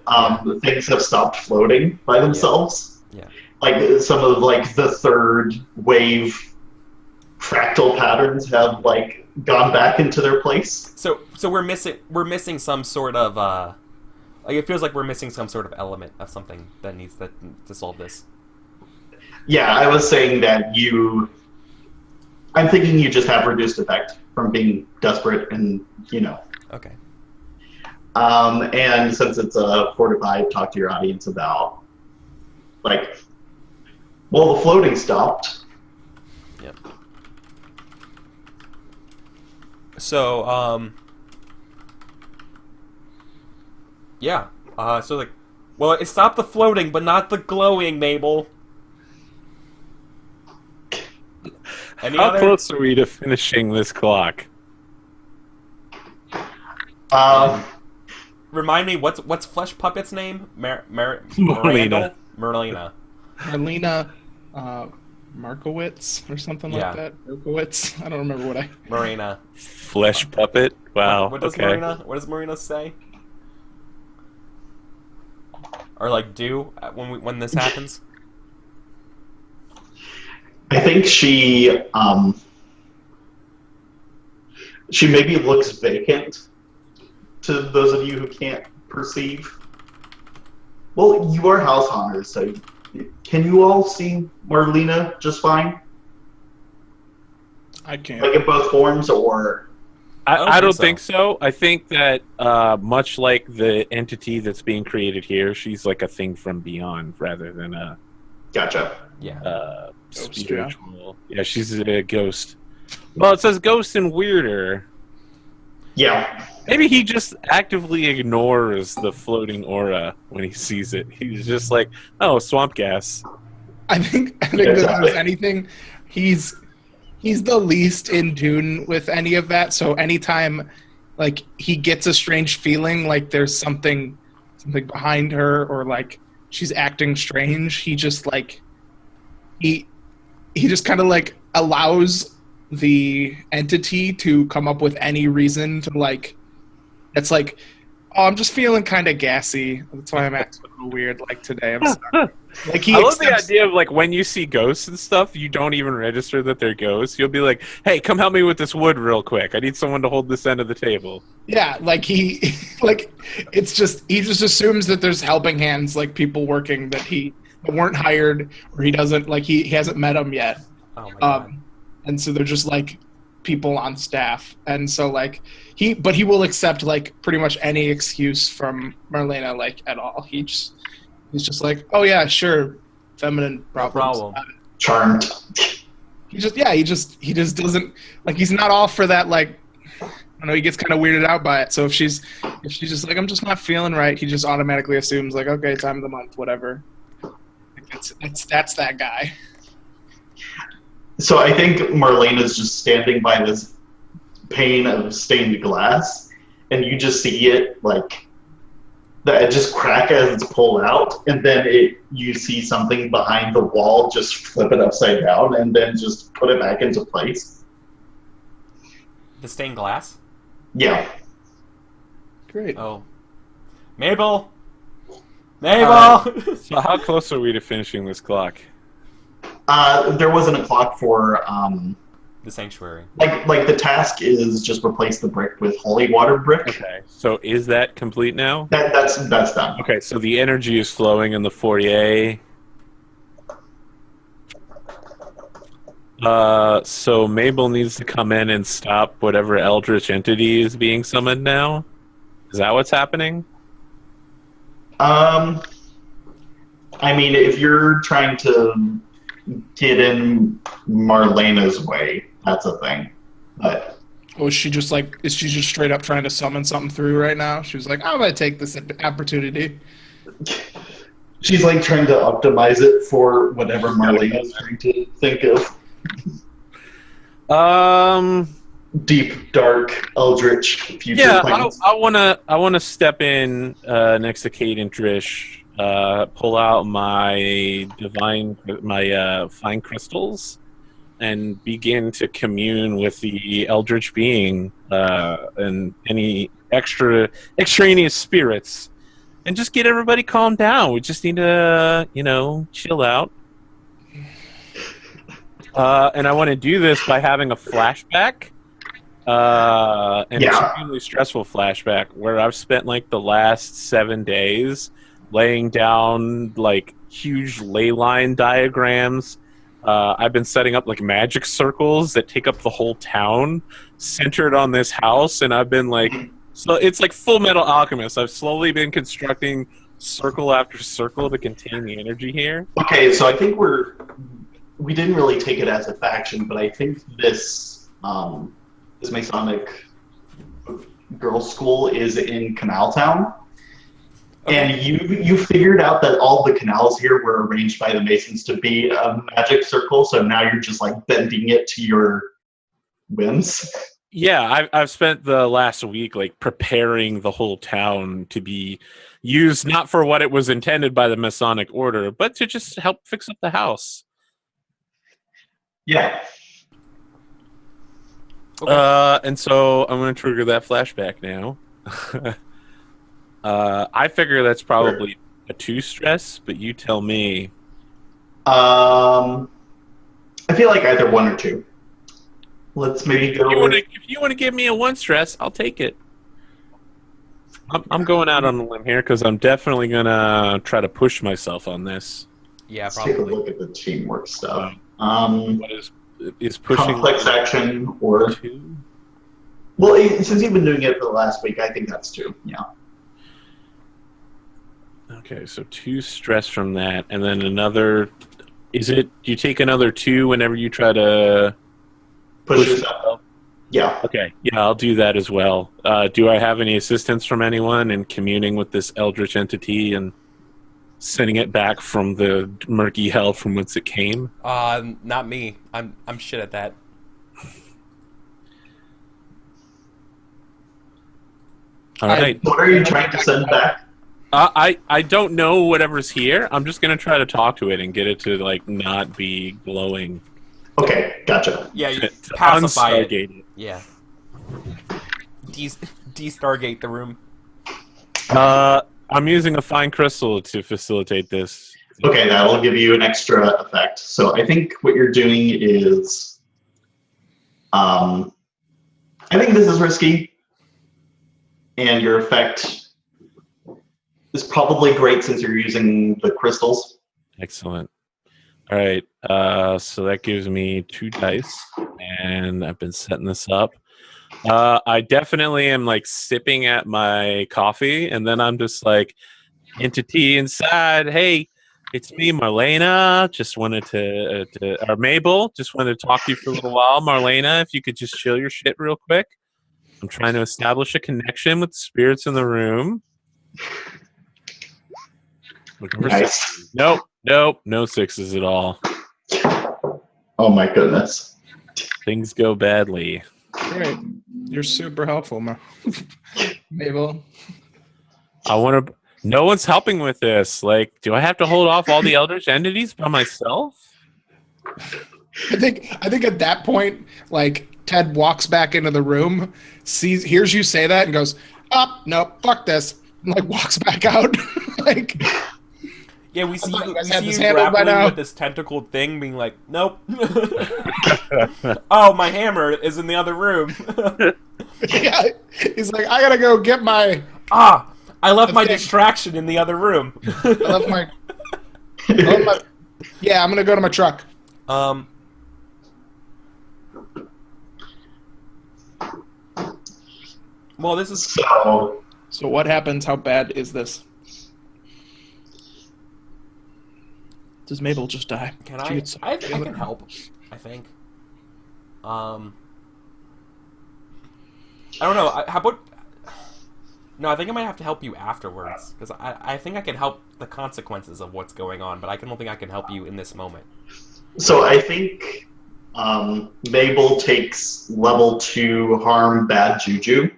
things have stopped floating by themselves. Yeah. Like some of like the third wave fractal patterns have like gone back into their place. So we're missing some sort of like it feels like we're missing some sort of element of something that needs to solve this. Yeah, I was saying that I'm thinking you just have reduced effect from being desperate and, Okay. And since it's a 4 to 5, talk to your audience about, like, well, the floating stopped. Yep. So, yeah. So, like, well, it stopped the floating, but not the glowing, Mabel. How close are we to finishing this clock? Remind me, what's Flesh Puppet's name? Marlena. Marlena Markowitz or something like that. Markowitz. I don't remember what Marina. Flesh Puppet. Wow. What does Marina say? Or like do when this happens? I think she She maybe looks vacant to those of you who can't perceive. Well, you are house hunters, so can you all see Marlena just fine? I can't. Like in both forms, or I don't think so. I think that much like the entity that's being created here, she's like a thing from beyond rather than a gotcha. Yeah. spiritual. Yeah, she's a ghost. Well, it says ghost and weirder. Yeah. Maybe he just actively ignores the floating aura when he sees it. He's just like, oh, swamp gas. I think if there's anything, he's the least in tune with any of that. So anytime, like, he gets a strange feeling, like there's something behind her, or like she's acting strange, he just like he just kind of like allows the entity to come up with any reason to like. It's like, oh, I'm just feeling kind of gassy. That's why I'm acting a little weird like today. I'm sorry. Like I love the idea of like when you see ghosts and stuff, you don't even register that they're ghosts. You'll be like, "Hey, come help me with this wood real quick. I need someone to hold this end of the table." Yeah, like he, like it's just he just assumes that there's helping hands, like people working that weren't hired, or he doesn't like he hasn't met them yet. Oh my god. And so they're just like people on staff, and so like he will accept like pretty much any excuse from Marlena, like at all. He's just like, oh yeah, sure, feminine problems. No problem. Charmed. He just doesn't like. He's not all for that. Like, I don't know. He gets kind of weirded out by it. So if she's just like, I'm just not feeling right, he just automatically assumes like, okay, time of the month, whatever. Like, that's that guy. So I think Marlena's just standing by this pane of stained glass, and you just see it like that just crack as it's pulled out, and then you see something behind the wall just flip it upside down, and then just put it back into place. The stained glass? Yeah. Great. Oh. Mabel! Mabel! So how close are we to finishing this clock? There wasn't a clock for The sanctuary. like the task is just replace the brick with holy water brick. Okay, so is that complete now? That's done. Okay, so the energy is flowing in the foyer. So Mabel needs to come in and stop whatever eldritch entity is being summoned now? Is that what's happening? I mean, if you're trying to get in Marlena's way, that's a thing. But Is she just straight up trying to summon something through right now? She was like, I'm gonna take this opportunity. she's like trying to optimize it for whatever Marlena's trying to think of. Deep, dark, eldritch future plans. I wanna step in next to Kate and Trish, pull out my fine crystals, and begin to commune with the eldritch being and any extraneous spirits, and just get everybody calmed down. We just need to, chill out. And I want to do this by having a flashback. An extremely stressful flashback where I've spent like the last 7 days laying down like huge ley line diagrams. I've been setting up like magic circles that take up the whole town centered on this house, and I've been like, so it's like Full Metal Alchemist. I've slowly been constructing circle after circle to contain the energy here. Okay, so I think we didn't really take it as a faction, but I think this Masonic girls' school is in Canal Town. Okay. And you figured out that all the canals here were arranged by the Masons to be a magic circle, so now you're just like bending it to your whims. Yeah, I've spent the last week like preparing the whole town to be used not for what it was intended by the Masonic Order, but to just help fix up the house. Yeah. Okay. And so I'm going to trigger that flashback now. I figure that's probably a 2 stress, but you tell me. I feel like either 1 or 2. let's maybe go If you want to give me a 1 stress, I'll take it. I'm going out on a limb here because I'm definitely gonna try to push myself on this. Yeah, Let's probably. take a look at the teamwork stuff. What is pushing Complex action or 2? well, since you've been doing it for the last week, I think that's 2. Yeah. Okay, so 2 stress from that, and then another. Is it you take another 2 whenever you try to Push yourself. Yeah. Okay, yeah, I'll do that as well. Do I have any assistance from anyone in communing with this eldritch entity and sending it back from the murky hell from whence it came? Not me. I'm shit at that. All right. What are you trying to send back? I don't know whatever's here. I'm just gonna try to talk to it and get it to like not be glowing. Okay, gotcha. Yeah, you To pacify it. unstargate it. Yeah. De-stargate the room. I'm using a fine crystal to facilitate this. Okay, that'll give you an extra effect. So I think what you're doing is, I think this is risky, and your effect is probably great since you're using the crystals. Excellent. All right, so that gives me 2 dice, and I've been setting this up. I definitely am like sipping at my coffee, and then I'm just like, entity inside. Hey, it's me, Marlena. Just wanted to or Mabel. Just wanted to talk to you for a little while, Marlena. If you could just chill your shit real quick. I'm trying to establish a connection with the spirits in the room. Looking for Nice. 6s. Nope, no 6s at all. Oh my goodness. Things go badly. Great. You're super helpful, Mabel. I want to. No one's helping with this. Like, do I have to hold off all the eldritch entities by myself? I think at that point, like Ted walks back into the room, hears you say that, and goes, "Oh, no, fuck this," and like walks back out. Like, Yeah, we see thought you, you guys we had see this you handled by grappling now. with this tentacled thing, being like, "Nope." Oh, my hammer is in the other room. yeah, he's like, "I gotta go get my." I left my Okay. distraction in the other room. I left my. Yeah, I'm gonna go to my truck. Well, this is So what happens? How bad is this? Does Mabel just die? Can She I? gets- I can help. I think. I don't know. How about? No, I think I might have to help you afterwards because I think I can help the consequences of what's going on, but I don't think I can help you in this moment. So I think Mabel takes level 2 harm bad juju.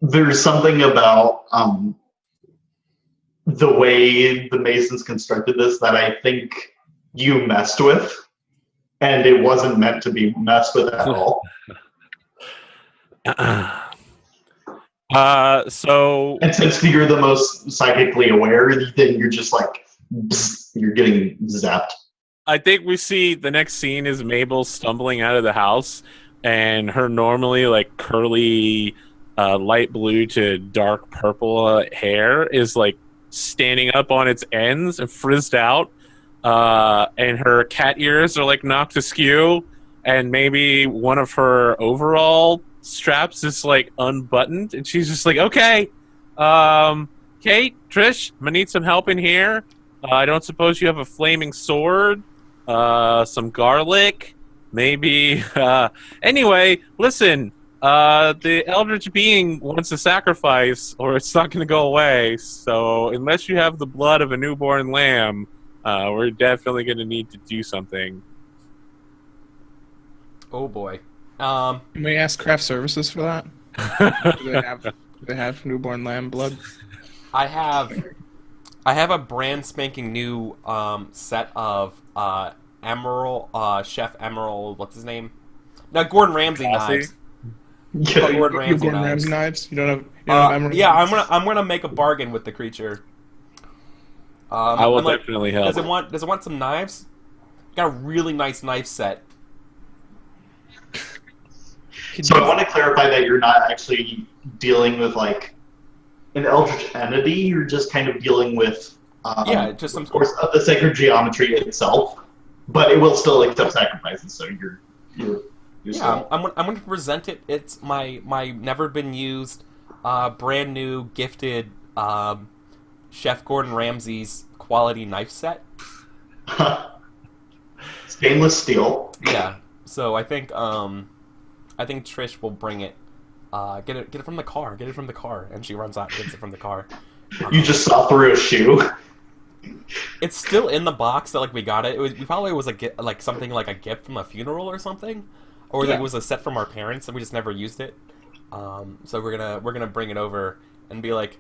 There's something about the way the Masons constructed this that I think you messed with, and it wasn't meant to be messed with at all. So And since you're the most psychically aware, then you're just like, you're getting zapped. I think we see the next scene is Mabel stumbling out of the house, and her normally like curly, light blue to dark purple hair is like standing up on its ends and frizzed out, and her cat ears are like knocked askew, and maybe one of her overall straps is like unbuttoned, and she's just like, okay, Kate, Trish, I'm gonna need some help in here. I don't suppose you have a flaming sword, some garlic, maybe. Anyway, listen, the eldritch being wants a sacrifice, or it's not going to go away. So unless you have the blood of a newborn lamb, we're definitely going to need to do something. Oh boy. Can we ask craft services for that? Do they have newborn lamb blood? I have a brand spanking new set of Emerald Chef Emerald. What's his name? No, Gordon Ramsay knives. Yeah, Gordon You Ramsay Gordon knives. Ramsay knives? You don't have emerald Yeah, knives? I'm gonna make a bargain with the creature. I will I'm like, definitely help. Does it want some knives? Got a really nice knife set. So I want to clarify that you're not actually dealing with like an eldritch entity. You're just kind of dealing with, Just some. of course, the sacred geometry itself, but it will still accept sacrifices. So you're Yeah, still... I'm going to present it. It's my never been used, brand new gifted Chef Gordon Ramsay's quality knife set. Stainless steel. Yeah. So I think Trish will bring it. Get it from the car. Get it from the car, and she runs out and gets it from the car. You just saw through a shoe. It's still in the box that like we got it. We probably was like something like a gift from a funeral or something, or like, it was a set from our parents and we just never used it. So we're gonna bring it over and be like,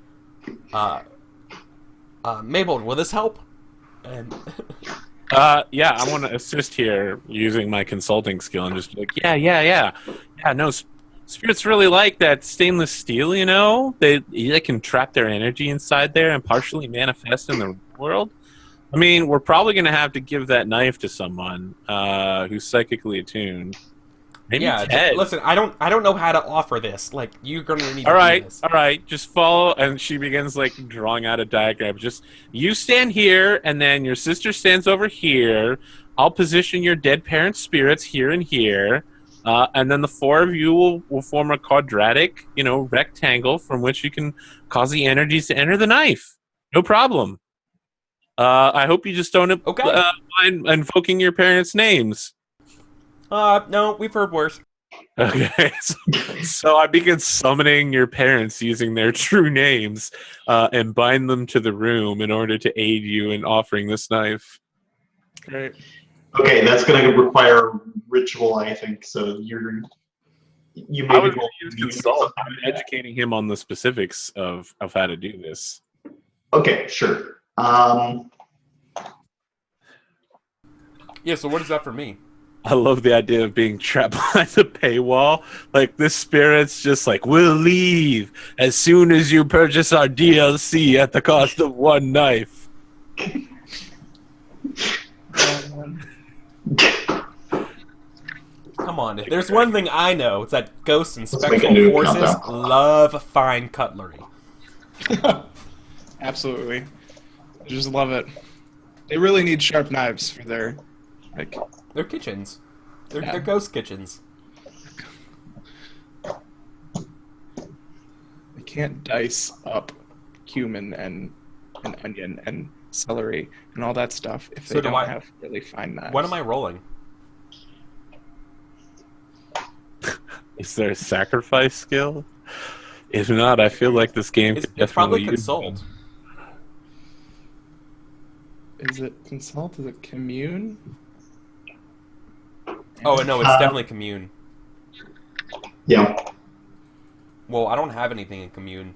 Mabel, will this help? And yeah, I want to assist here using my consulting skill and just be like, yeah. No, spirits really like that stainless steel. You know, they can trap their energy inside there and partially manifest in the world. I mean, we're probably gonna have to give that knife to someone who's psychically attuned. Maybe Ted. Listen, I don't know how to offer this. Like, you're gonna need to do this. All right, just follow. And she begins like drawing out a diagram. Just you stand here, and then your sister stands over here. I'll position your dead parents' spirits here and here, and then the four of you will form a quadratic, rectangle from which you can cause the energies to enter the knife. No problem. I hope you just don't mind invoking your parents' names. No, we've heard worse. Okay, so I begin summoning your parents using their true names and bind them to the room in order to aid you in offering this knife. Great. Okay, that's going to require ritual, I think. So you maybe will consult. I'm educating him on the specifics of how to do this. Okay, sure. Yeah. So what is that for me? I love the idea of being trapped behind a paywall. Like, this spirit's just like, we'll leave as soon as you purchase our DLC at the cost of one knife. Come on, if there's one thing I know, it's that ghosts and spectral forces love fine cutlery. Absolutely. I just love it. They really need sharp knives for their, They're kitchens. They're ghost kitchens. They can't dice up cumin and onion and celery and all that stuff if they don't have really fine knives. What am I rolling? Is there a sacrifice skill? If not, I feel like this game could definitely it's probably consult. Is it consult? Is it commune? Oh, no, it's definitely commune. Yeah. Well, I don't have anything in commune.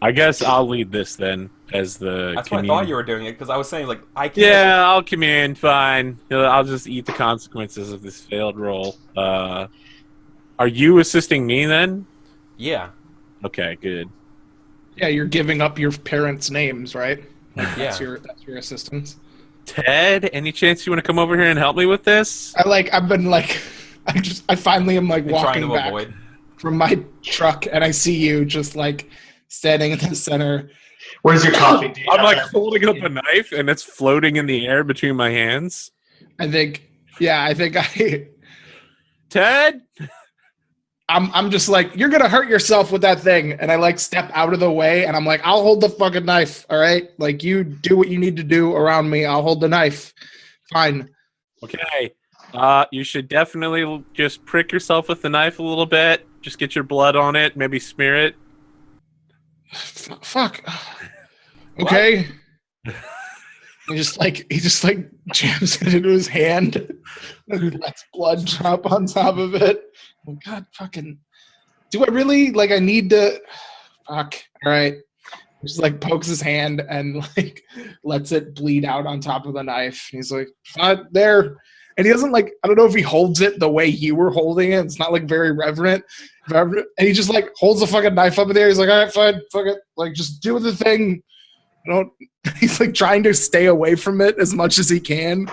I guess I'll lead this then as the That's commune. why I thought you were doing it, because I was saying, like, I can't... Yeah, I'll commune, fine. I'll just eat the consequences of this failed roll. Are you assisting me then? Yeah. Okay, good. Yeah, you're giving up your parents' names, right? That's Yeah. your assistance. Ted, any chance you want to come over here and help me with this? I finally am like walking back avoid. from my truck and I see you just like standing in the center. Where's your coffee? I'm like holding up a knife and it's floating in the air between my hands. I think Ted? I'm just like, you're gonna hurt yourself with that thing, and I like step out of the way, and I'm like, I'll hold the fucking knife, all right? Like, you do what you need to do around me. I'll hold the knife. Fine. Okay. You should definitely just prick yourself with the knife a little bit. Just get your blood on it. Maybe smear it. Fuck. Okay. He just jams it into his hand and lets blood drop on top of it. Oh, God, fucking. Do I really, I need to. Fuck. All right. Just, pokes his hand and, lets it bleed out on top of the knife. He's like, not there. And he doesn't, I don't know if he holds it the way you were holding it. It's not, very reverent. And he just, holds the fucking knife up in there. He's like, all right, fine. Fuck it. Just do the thing. I don't. He's like trying to stay away from it as much as he can.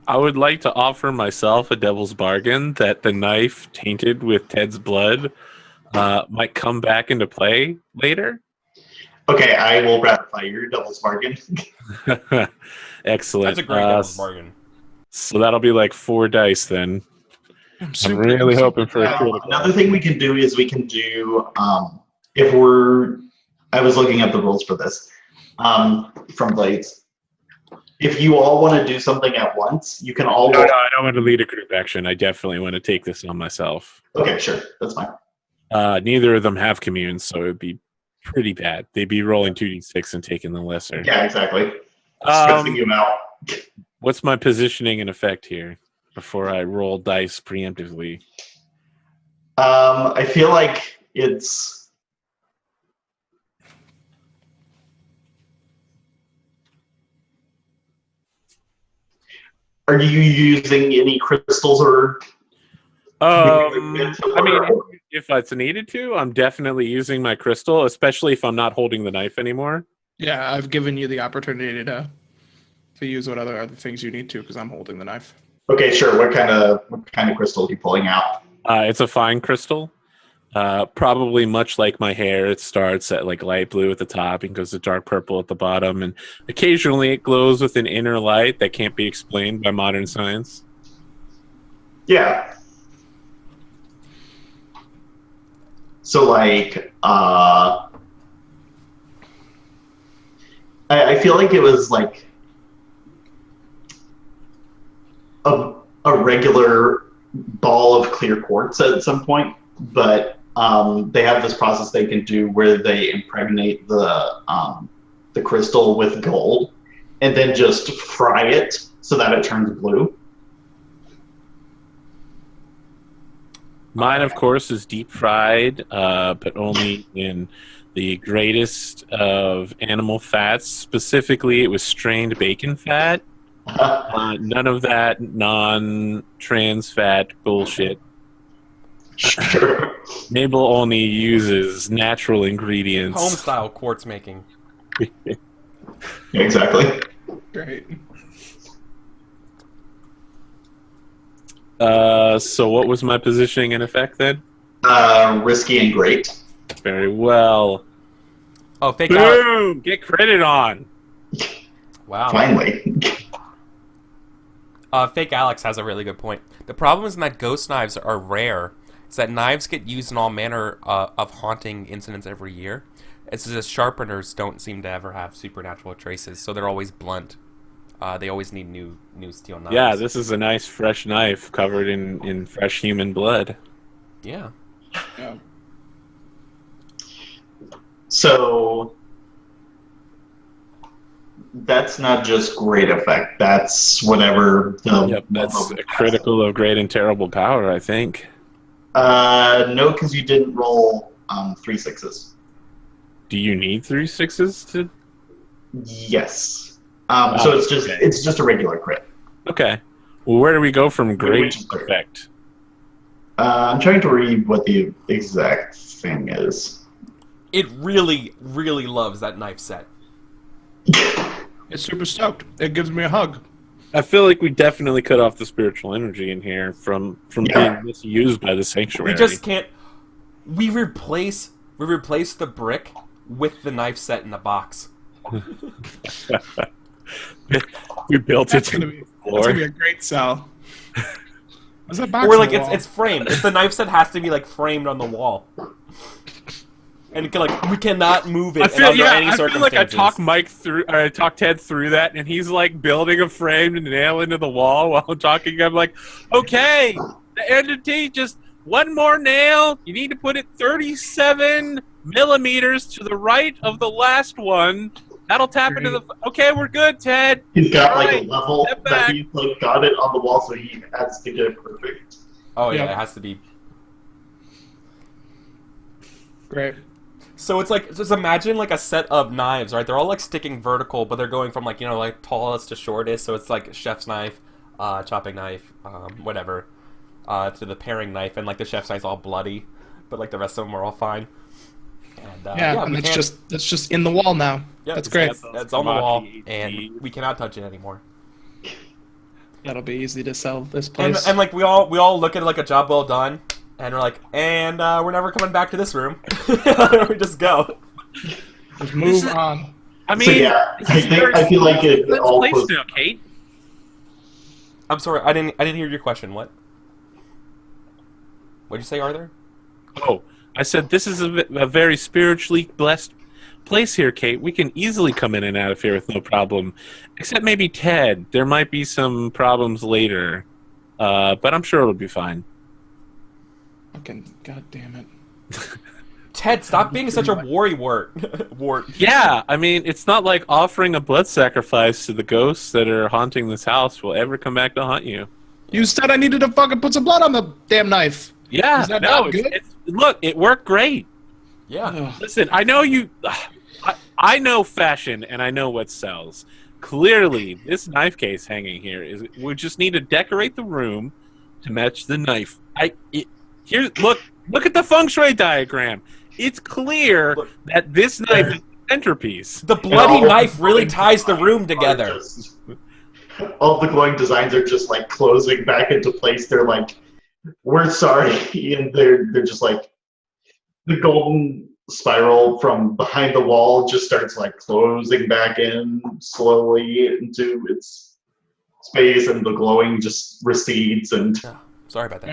I would like to offer myself a devil's bargain that the knife tainted with Ted's blood might come back into play later. Okay, I will ratify your devil's bargain. Excellent. That's a great devil's bargain. So that'll be like 4 dice then. I'm really hoping for a critical. Another thing we can do is we can do I was looking at the rules for this from Blades. If you all want to do something at once, you can all. No, I don't want to lead a group action. I definitely want to take this on myself. Okay, sure, that's fine. Neither of them have communes, so it would be pretty bad. They'd be rolling 2d6 and taking the lesser. Yeah, exactly. Stressing you out. What's my positioning and effect here before I roll dice preemptively? I feel like it's. Are you using any crystals or? I mean, if it's needed to, I'm definitely using my crystal, especially if I'm not holding the knife anymore. Yeah, I've given you the opportunity to use what other things you need to because I'm holding the knife. Okay, sure. What kind of crystal are you pulling out? It's a fine crystal. Probably much like my hair, it starts at like light blue at the top and goes to dark purple at the bottom, and occasionally it glows with an inner light that can't be explained by modern science. Yeah. So like, I feel like it was like a regular ball of clear quartz at some point, but they have this process they can do where they impregnate the crystal with gold and then just fry it so that it turns blue. Mine, of course, is deep fried, but only in the greatest of animal fats. Specifically, it was strained bacon fat. None of that non-trans fat bullshit. Sure. Mabel only uses natural ingredients. Home style quartz making. Yeah, exactly. Great. So what was my positioning in effect then? Risky and great. Very well. Oh, fake Alex. Boom! Get credit on. Wow. Finally. Fake Alex has a really good point. The problem is that ghost knives are rare. It's that knives get used in all manner of haunting incidents every year. It's just sharpeners don't seem to ever have supernatural traces, so they're always blunt. They always need new steel knives. Yeah, this is a nice fresh knife covered in fresh human blood. Yeah. Yeah. So that's not just great effect. That's whatever the. Yep, that's a critical of great and terrible power, I think. No, because you didn't roll 3 6s. Do you need 3 6s to? Yes. So it's just a regular crit. Okay. Well, where do we go from great effect? I'm trying to read what the exact thing is. It really, really loves that knife set. It's super stoked. It gives me a hug. I feel like we definitely cut off the spiritual energy in here from being misused by the sanctuary. We just can't. We replace the brick with the knife set in the box. We built That's it gonna be a great sell. What's that box? Or like it's framed. The knife set has to be like framed on the wall. And it can, like, we cannot move it I feel under any like circumstances. I talk Ted through that, and he's like building a frame to nail into the wall while I'm talking. I'm like, okay, the entity, just one more nail. You need to put it 37 millimeters to the right of the last one. That'll tap into the. Okay, we're good, Ted. He's got All like right, a level step that back. he's like got it on the wall, so he has to get it perfect. Oh yeah, Yep. it has to be. Great. So it's like, just imagine like a set of knives, right? They're all like sticking vertical, but they're going from like, you know, like tallest to shortest. So it's like chef's knife, chopping knife, whatever, to the paring knife, and like the chef's knife's all bloody, but like the rest of them are all fine. And Yeah, and we that's can't. just in the wall now. Yeah, That's it's- great. It's on the wall, and we cannot touch it anymore. That'll be easy to sell this And, place. and like we all look at it like a job well done, and we're like, and we're never coming back to this room. We just go. Just move on. I mean, So yeah, I feel like it let's all place goes. now, Kate. I'm sorry, I didn't hear your question. What? What'd you say, Arthur? Oh, I said this is a very spiritually blessed place here, Kate. We can easily come in and out of here with no problem. Except maybe Ted. There might be some problems later. But I'm sure it'll be fine. Fucking goddamn it. Ted, stop being such a wart. Yeah, I mean, it's not like offering a blood sacrifice to the ghosts that are haunting this house will ever come back to haunt you. You said I needed to fucking put some blood on the damn knife. Yeah, Is that no, not good? look, it worked great. Yeah. Ugh. Listen, I know you. I know fashion and I know what sells. Clearly, this knife case hanging here is. We just need to decorate the room to match the knife. Look at the feng shui diagram. It's clear that this knife is the centerpiece. The bloody knife really ties the room together. All the glowing designs are just like closing back into place. They're like, "We're sorry," and they're just like the golden spiral from behind the wall just starts like closing back in slowly into its space, and the glowing just recedes. And Sorry about that.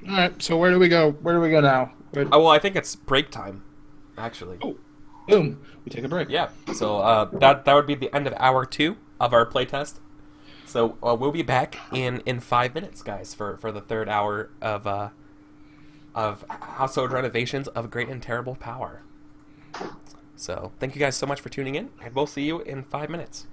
All right. So where do we go? Where do we go now? Oh, well, I think it's break time, actually. Oh. Boom. We take a break. Yeah. So that would be the end of hour 2 of our playtest. So we'll be back in 5 minutes, guys, for the third hour of Household Renovations of Great and Terrible Power. So thank you guys so much for tuning in, and we'll see you in 5 minutes.